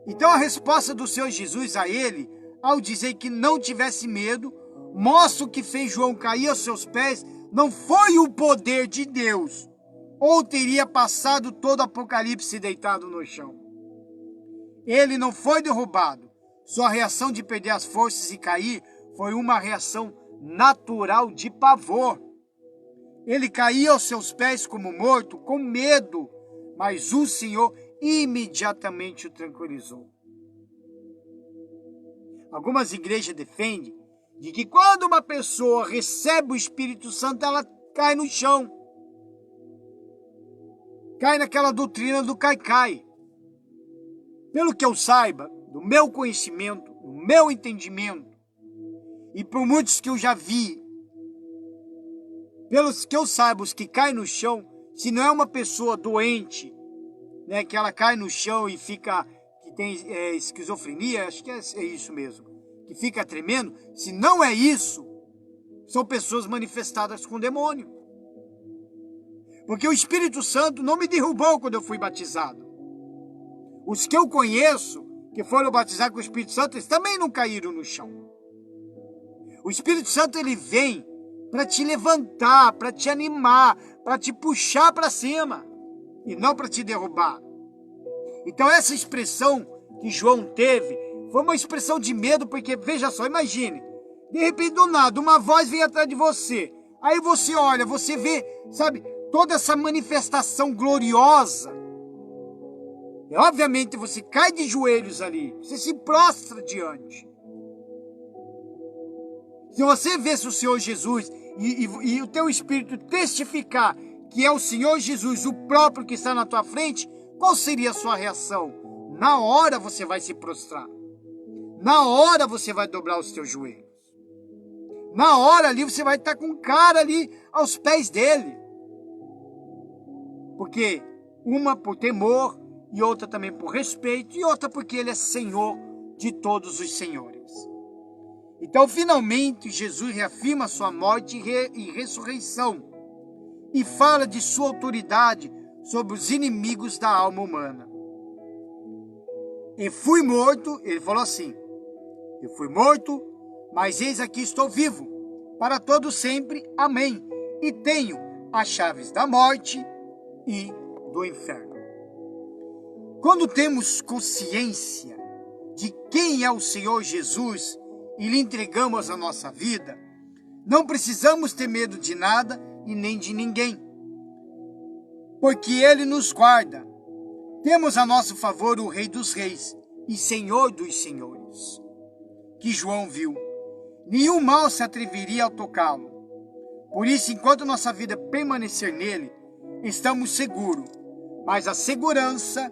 Então a resposta do Senhor Jesus a ele, ao dizer que não tivesse medo, mostra o que fez João cair aos seus pés, não foi o poder de Deus, ou teria passado todo o Apocalipse deitado no chão. Ele não foi derrubado. Sua reação de perder as forças e cair foi uma reação natural de pavor. Ele caía aos seus pés como morto, com medo, mas o Senhor imediatamente o tranquilizou. Algumas igrejas defendem de que quando uma pessoa recebe o Espírito Santo, ela cai no chão. Cai naquela doutrina do cai-cai. pelo que eu saiba, do meu conhecimento, do meu entendimento, e por muitos que eu já vi, pelos que eu saiba, os que caem no chão, se não é uma pessoa doente, né, que ela cai no chão e fica, que tem esquizofrenia, acho que é isso mesmo, que fica tremendo, se não é isso, são pessoas manifestadas com demônio. Porque o Espírito Santo não me derrubou quando eu fui batizado. Os que eu conheço, que foram batizados com o Espírito Santo, eles também não caíram no chão. O Espírito Santo, ele vem para te levantar, para te animar, para te puxar para cima, e não para te derrubar. Então essa expressão que João teve, foi uma expressão de medo, porque, veja só, imagine, de repente do nada, uma voz vem atrás de você, aí você olha, você vê, sabe, toda essa manifestação gloriosa, e obviamente você cai de joelhos ali, você se prostra diante. Se você vê o Senhor Jesus e o teu espírito testificar que é o Senhor Jesus, o próprio que está na tua frente, qual seria a sua reação? Na hora você vai se prostrar. Na hora você vai dobrar os teus joelhos. Na hora ali você vai estar com cara ali aos pés dele. Porque uma por temor, e outra também por respeito, e outra porque ele é Senhor de todos os senhores. Então, finalmente, Jesus reafirma sua morte e ressurreição e fala de sua autoridade sobre os inimigos da alma humana. E fui morto, ele falou assim, eu fui morto, mas eis aqui estou vivo, para todo sempre, amém. E tenho as chaves da morte e do inferno. Quando temos consciência de quem é o Senhor Jesus e lhe entregamos a nossa vida, não precisamos ter medo de nada e nem de ninguém, porque ele nos guarda. Temos a nosso favor o Rei dos Reis e Senhor dos Senhores, que João viu. Nenhum mal se atreveria a tocá-lo. Por isso, enquanto nossa vida permanecer nele, estamos seguros. Mas a segurança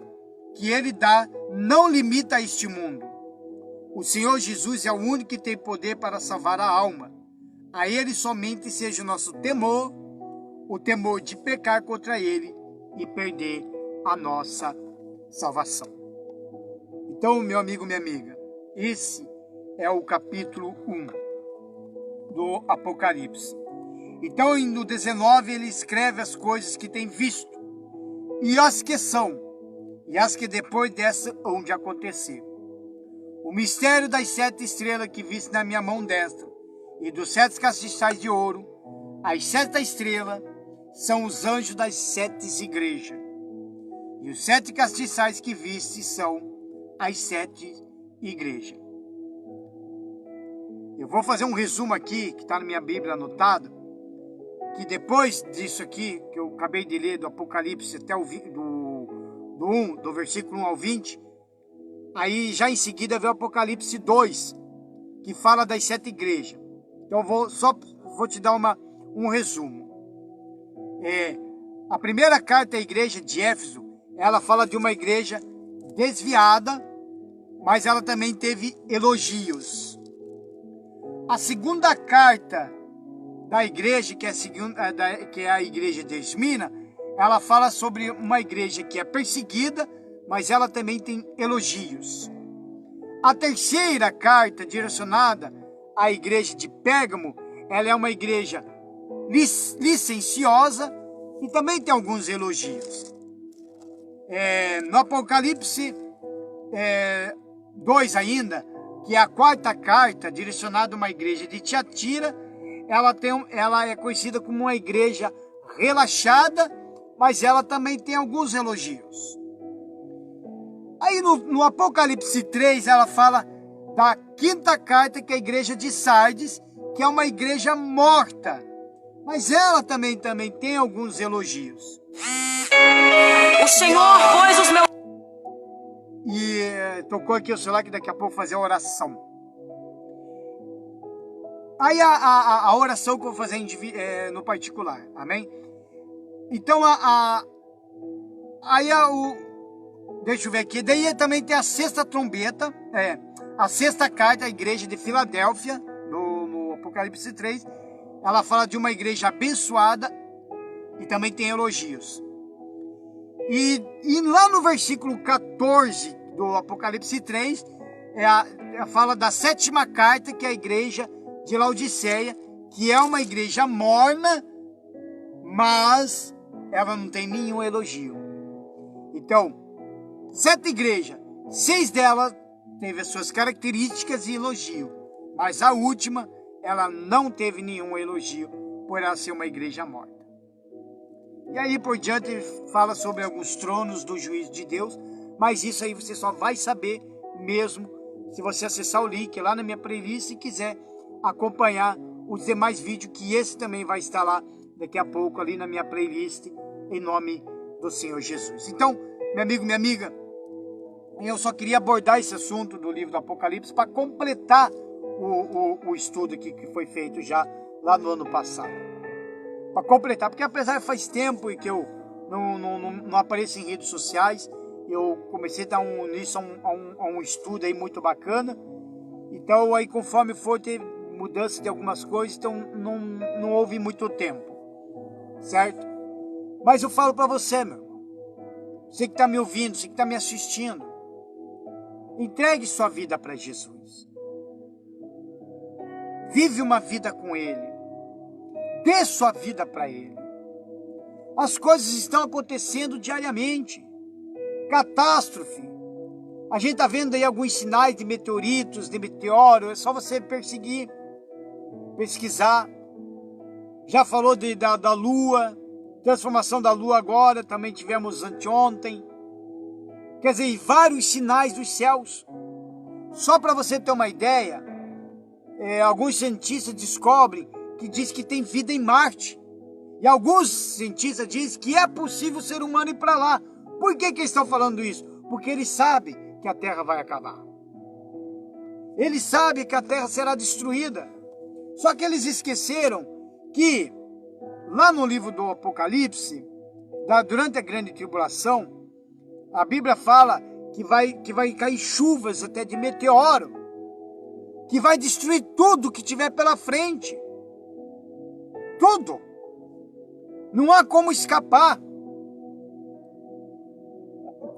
que ele dá não limita a este mundo. O Senhor Jesus é o único que tem poder para salvar a alma. A ele somente seja o nosso temor, o temor de pecar contra ele e perder a nossa salvação. Então, meu amigo, minha amiga, esse é o capítulo 1 do Apocalipse. Então, no 19, ele escreve as coisas que tem visto, e as que são, e as que depois dessa hão de acontecer. O mistério das 7 estrelas que viste na minha mão destra, e dos 7 castiçais de ouro, as 7 estrelas são os anjos das 7 igrejas. E os 7 castiçais que viste são as 7 igrejas. Eu vou fazer um resumo aqui, que está na minha Bíblia anotado, que depois disso aqui, que eu acabei de ler, do Apocalipse até do versículo 1 ao 20, aí já em seguida vem o Apocalipse 2, que fala das 7 igrejas. Então vou te dar um resumo. A primeira carta à igreja de Éfeso, ela fala de uma igreja desviada, mas ela também teve elogios. A segunda carta da igreja, que é a igreja de Esmina, ela fala sobre uma igreja que é perseguida, mas ela também tem elogios. A terceira carta, direcionada à igreja de Pérgamo, ela é uma igreja licenciosa e também tem alguns elogios. No Apocalipse 2 ainda, que é a quarta carta, direcionada a uma igreja de Tiatira, ela é conhecida como uma igreja relaxada, mas ela também tem alguns elogios. Aí no Apocalipse 3, ela fala da quinta carta, que é a igreja de Sardes, que é uma igreja morta, mas ela também tem alguns elogios. O Senhor pôs os meus... E tocou aqui o celular, que daqui a pouco eu vou fazer a oração. Aí a oração que eu vou fazer no particular, amém? Então, Deixa eu ver aqui. Daí também tem a sexta trombeta, a sexta carta à igreja de Filadélfia, no Apocalipse 3. Ela fala de uma igreja abençoada e também tem elogios. E lá no versículo 14 do Apocalipse 3, fala da sétima carta, que é a igreja de Laodiceia, que é uma igreja morna, mas ela não tem nenhum elogio. Então, 7 igrejas, 6 delas teve as suas características e elogio, mas a última, ela não teve nenhum elogio, por ela ser uma igreja morta. E aí por diante fala sobre alguns tronos do juízo de Deus, mas isso aí você só vai saber mesmo se você acessar o link lá na minha playlist e quiser acompanhar os demais vídeos, que esse também vai estar lá daqui a pouco ali na minha playlist, em nome do Senhor Jesus. Então, meu amigo, minha amiga, eu só queria abordar esse assunto do livro do Apocalipse para completar o estudo aqui que foi feito já lá no ano passado. Para completar, porque apesar de faz tempo que eu não apareço em redes sociais, eu comecei a dar início a um estudo aí muito bacana. Então aí conforme for ter mudança de algumas coisas, então não houve muito tempo, certo? Mas eu falo para você, meu irmão, você que está me ouvindo, você que está me assistindo, entregue sua vida para Jesus. Vive uma vida com Ele. Dê sua vida para Ele. As coisas estão acontecendo diariamente. Catástrofe. A gente está vendo aí alguns sinais de meteoritos, de meteoro. É só você pesquisar. Já falou da Lua, transformação da Lua agora, também tivemos anteontem. Quer dizer, vários sinais dos céus. Só para você ter uma ideia, alguns cientistas descobrem que diz que tem vida em Marte. E alguns cientistas dizem que é possível o ser humano ir para lá. Por que eles estão falando isso? Porque eles sabem que a Terra vai acabar. Eles sabem que a Terra será destruída. Só que eles esqueceram que lá no livro do Apocalipse, durante a grande tribulação, a Bíblia fala que vai cair chuvas até de meteoro, que vai destruir tudo que tiver pela frente. Tudo. Não há como escapar.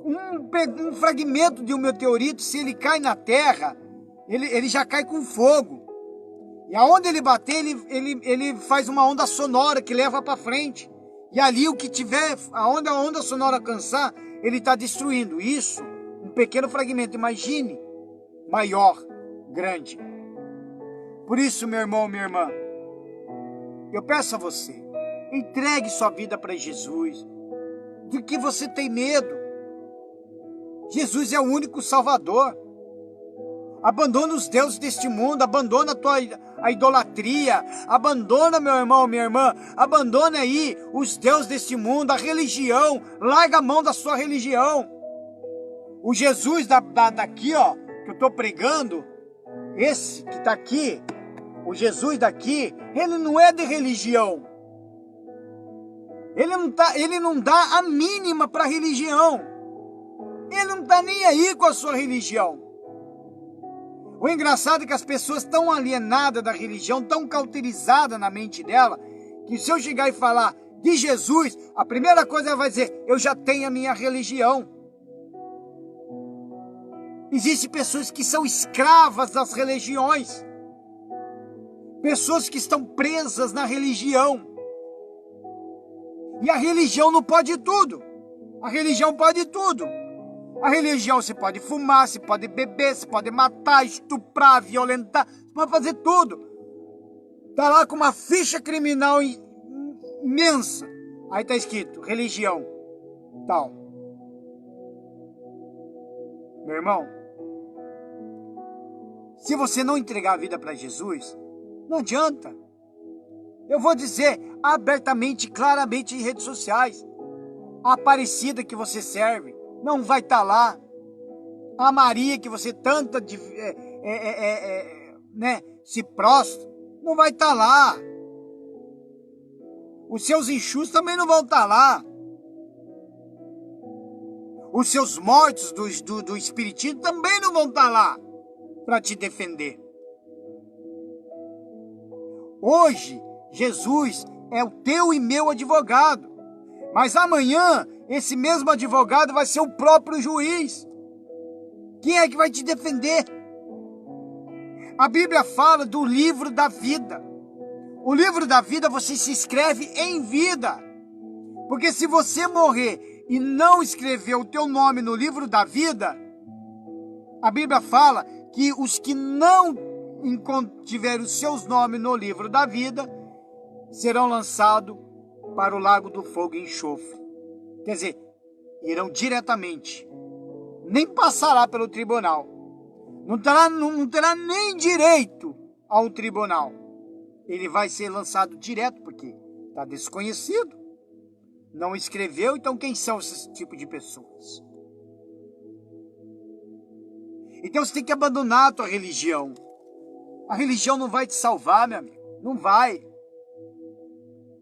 Um fragmento de um meteorito, se ele cai na Terra, ele já cai com fogo. E aonde ele bater, ele faz uma onda sonora que leva para frente. E ali o que tiver, aonde a onda sonora alcançar, ele está destruindo. Isso, um pequeno fragmento. Imagine, maior, grande. Por isso, meu irmão, minha irmã, eu peço a você, entregue sua vida para Jesus. Do que você tem medo? Jesus é o único Salvador. Abandona os deuses deste mundo, abandona a idolatria, abandona, meu irmão, minha irmã, abandona aí os deuses deste mundo, a religião, larga a mão da sua religião. O Jesus daqui, ó, que eu estou pregando, esse que está aqui, o Jesus daqui, ele não é de religião. Ele não dá a mínima para a religião. Ele não está nem aí com a sua religião. O engraçado é que as pessoas estão alienadas da religião, tão cauterizadas na mente dela, que se eu chegar e falar de Jesus, a primeira coisa ela vai dizer, eu já tenho a minha religião. Existem pessoas que são escravas das religiões. Pessoas que estão presas na religião. E a religião não pode tudo. A religião pode tudo. A religião você pode fumar, você pode beber, você pode matar, estuprar, violentar, você pode fazer tudo. Tá lá com uma ficha criminal imensa. Aí tá escrito, religião, tal. Meu irmão, se você não entregar a vida para Jesus, não adianta. Eu vou dizer abertamente, claramente em redes sociais. A Aparecida que você serve não vai estar lá. A Maria que você tanto se prostra, não vai estar lá. Os seus enxus também não vão estar lá. Os seus mortos do espiritismo também não vão estar lá para te defender. Hoje, Jesus é o teu e meu advogado. Mas amanhã, esse mesmo advogado vai ser o próprio juiz. Quem é que vai te defender? A Bíblia fala do livro da vida. O livro da vida você se escreve em vida. Porque se você morrer e não escrever o teu nome no livro da vida, a Bíblia fala que os que não tiverem os seus nomes no livro da vida serão lançados para o lago do fogo e enxofre. Quer dizer, irão diretamente. Nem passará pelo tribunal. Não terá nem direito ao tribunal. Ele vai ser lançado direto, porque está desconhecido. Não escreveu, então quem são esses tipos de pessoas? Então você tem que abandonar a tua religião. A religião não vai te salvar, meu amigo. Não vai.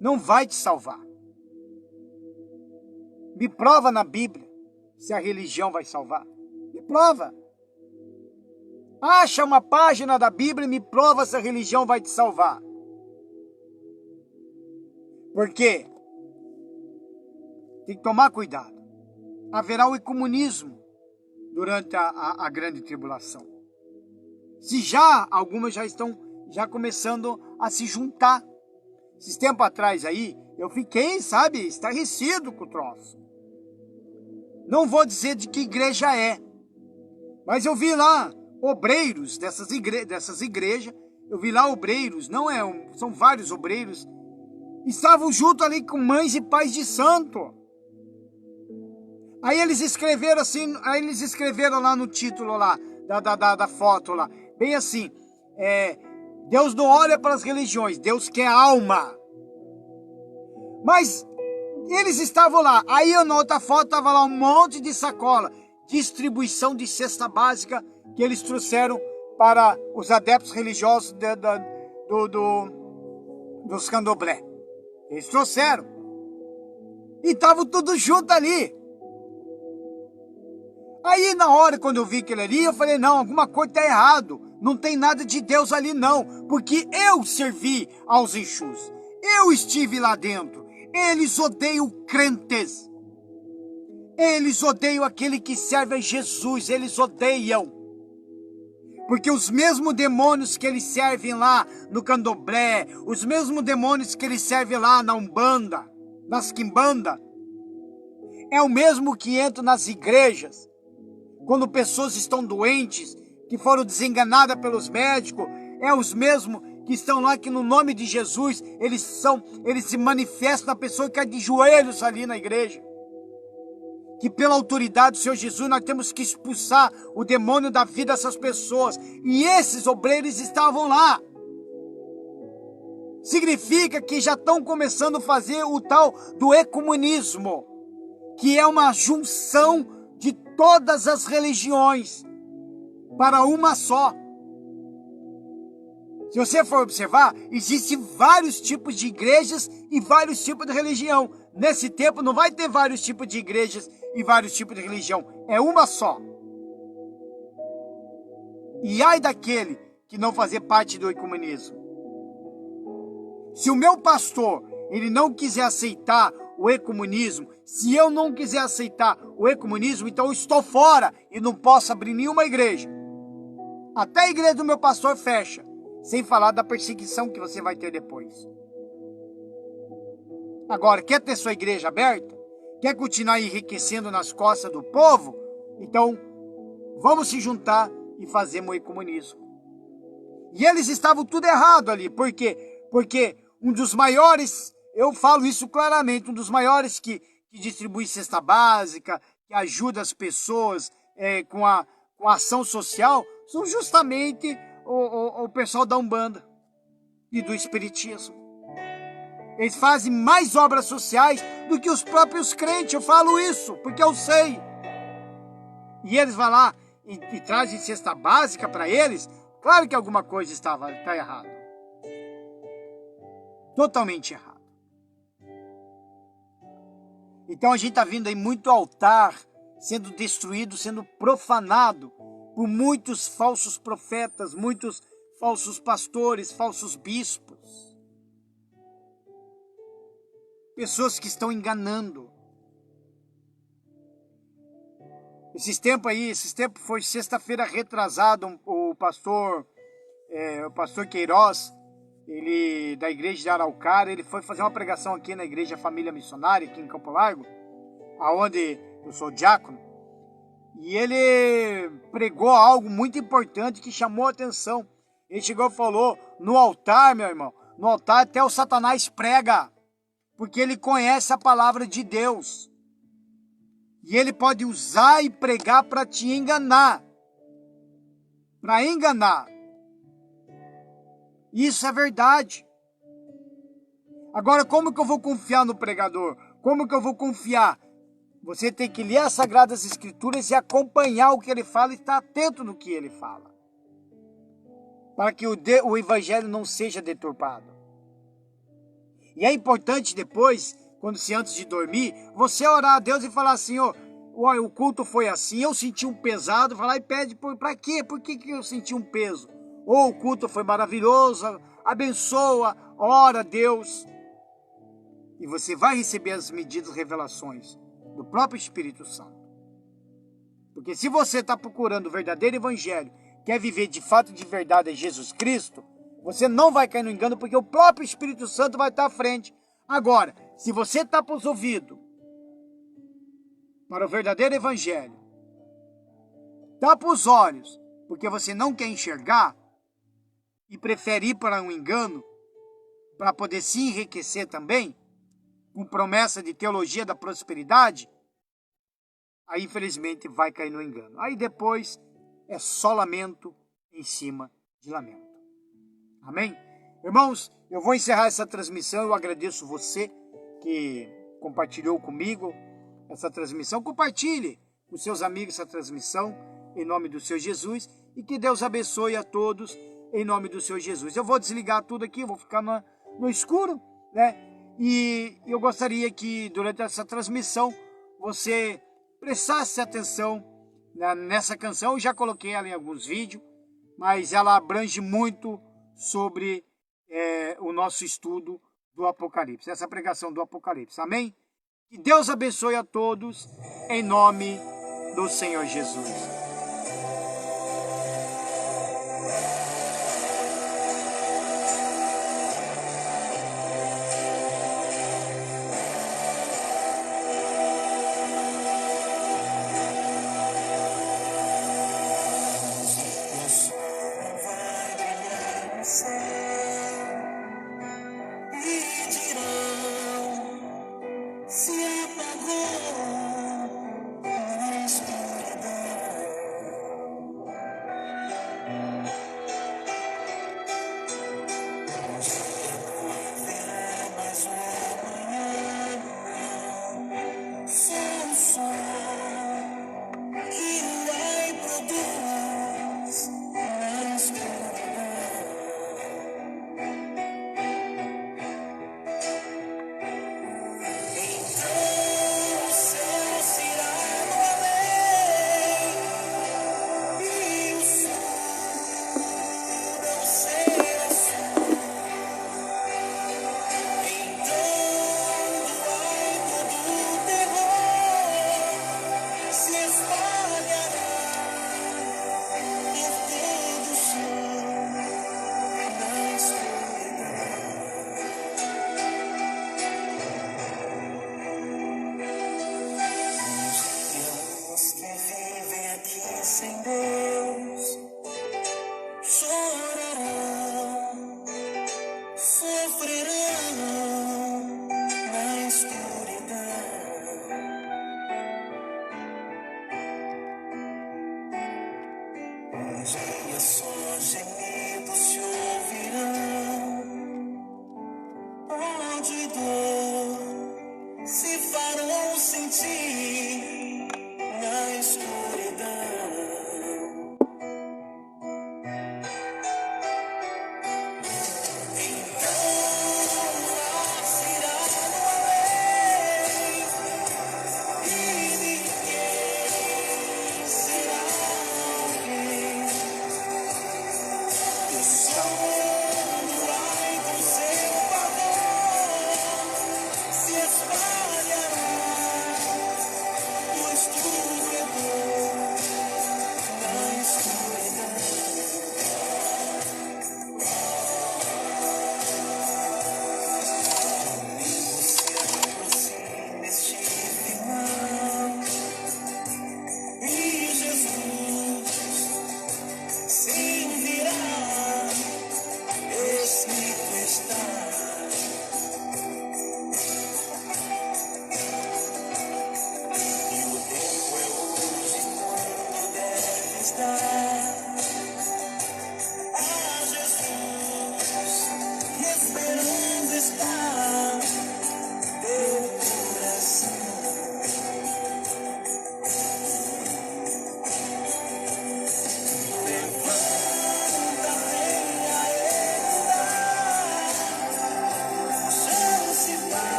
Não vai te salvar. Me prova na Bíblia se a religião vai salvar. Me prova. Acha uma página da Bíblia e me prova se a religião vai te salvar. Por quê? Tem que tomar cuidado. Haverá o ecumenismo durante a grande tribulação. Se já, algumas já estão começando a se juntar. Esses tempos atrás aí, eu fiquei, estarrecido com o troço. Não vou dizer de que igreja é, mas eu vi lá obreiros dessas igrejas, eu vi lá obreiros, são vários obreiros, estavam junto ali com mães e pais de santo. Aí eles escreveram assim, lá no título lá, da foto lá, bem assim, Deus não olha para as religiões, Deus quer alma. Mas eles estavam lá, aí na outra foto estava lá um monte de sacola, distribuição de cesta básica que eles trouxeram para os adeptos religiosos dos candomblé. Eles trouxeram. E estavam tudo junto ali. Aí na hora, quando eu vi aquilo ali, eu falei, não, alguma coisa está errado. Não tem nada de Deus ali não. Porque eu servi aos Exus. Eu estive lá dentro. Eles odeiam crentes. Eles odeiam aquele que serve a Jesus. Eles odeiam. Porque os mesmos demônios que eles servem lá no candomblé, os mesmos demônios que eles servem lá na Umbanda, nas quimbanda, é o mesmo que entra nas igrejas. Quando pessoas estão doentes, que foram desenganadas pelos médicos, é os mesmos que estão lá que no nome de Jesus, eles se manifestam na pessoa que é de joelhos ali na igreja. Que pela autoridade do Senhor Jesus nós temos que expulsar o demônio da vida dessas pessoas. E esses obreiros estavam lá. Significa que já estão começando a fazer o tal do ecumenismo, que é uma junção de todas as religiões para uma só. Se você for observar, existem vários tipos de igrejas e vários tipos de religião. Nesse tempo não vai ter vários tipos de igrejas e vários tipos de religião. É uma só. E ai daquele que não fazer parte do ecumenismo. Se o meu pastor ele não quiser aceitar o ecumenismo, se eu não quiser aceitar o ecumenismo, então eu estou fora e não posso abrir nenhuma igreja. Até a igreja do meu pastor fecha, sem falar da perseguição que você vai ter depois. Agora, quer ter sua igreja aberta? Quer continuar enriquecendo nas costas do povo? Então, vamos se juntar e fazer o ecumenismo. E eles estavam tudo errado ali. Por quê? Porque um dos maiores, eu falo isso claramente, um dos maiores que distribui cesta básica, que ajuda as pessoas com a ação social, são justamente o pessoal da Umbanda e do Espiritismo. Eles fazem mais obras sociais do que os próprios crentes, eu falo isso, porque eu sei. E eles vão lá e trazem cesta básica para eles, claro que alguma coisa está errada. Totalmente errado. Então a gente está vendo aí muito altar sendo destruído, sendo profanado por muitos falsos profetas, muitos falsos pastores, falsos bispos. Pessoas que estão enganando. Esses tempos foi sexta-feira retrasado, o pastor Queiroz, ele da igreja de Araucária, ele foi fazer uma pregação aqui na igreja Família Missionária, aqui em Campo Largo, aonde eu sou diácono, e ele pregou algo muito importante que chamou a atenção. Ele chegou e falou, no altar, meu irmão, no altar até o Satanás prega, porque ele conhece a palavra de Deus. E ele pode usar e pregar para te enganar. Para enganar. Isso é verdade. Agora, como que eu vou confiar no pregador? Como que eu vou confiar? Você tem que ler as Sagradas Escrituras e acompanhar o que ele fala e estar atento no que ele fala. Para que o evangelho não seja deturpado. E é importante depois, antes de dormir, você orar a Deus e falar assim, olha, o culto foi assim, eu senti um pesado, vai lá e pede, para quê? Por que eu senti um peso? Ou o culto foi maravilhoso, abençoa, ora a Deus. E você vai receber as medidas, revelações do próprio Espírito Santo. Porque se você está procurando o verdadeiro evangelho, quer viver de fato e de verdade em Jesus Cristo, você não vai cair no engano, porque o próprio Espírito Santo vai estar à frente. Agora, se você está para os ouvidos para o verdadeiro evangelho, está para os olhos, porque você não quer enxergar e prefere ir para um engano, para poder se enriquecer também, com promessa de teologia da prosperidade, aí infelizmente vai cair no engano. Aí depois é só lamento em cima de lamento. Amém? Irmãos, eu vou encerrar essa transmissão. Eu agradeço você que compartilhou comigo essa transmissão. Compartilhe com seus amigos essa transmissão em nome do Senhor Jesus e que Deus abençoe a todos em nome do Senhor Jesus. Eu vou desligar tudo aqui, vou ficar no escuro, né? E eu gostaria que durante essa transmissão você prestasse atenção nessa canção. Eu já coloquei ela em alguns vídeos, mas ela abrange muito sobre o nosso estudo do Apocalipse, essa pregação do Apocalipse, amém? Que Deus abençoe a todos, em nome do Senhor Jesus.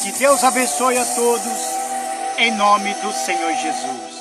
Que Deus abençoe a todos, em nome do Senhor Jesus.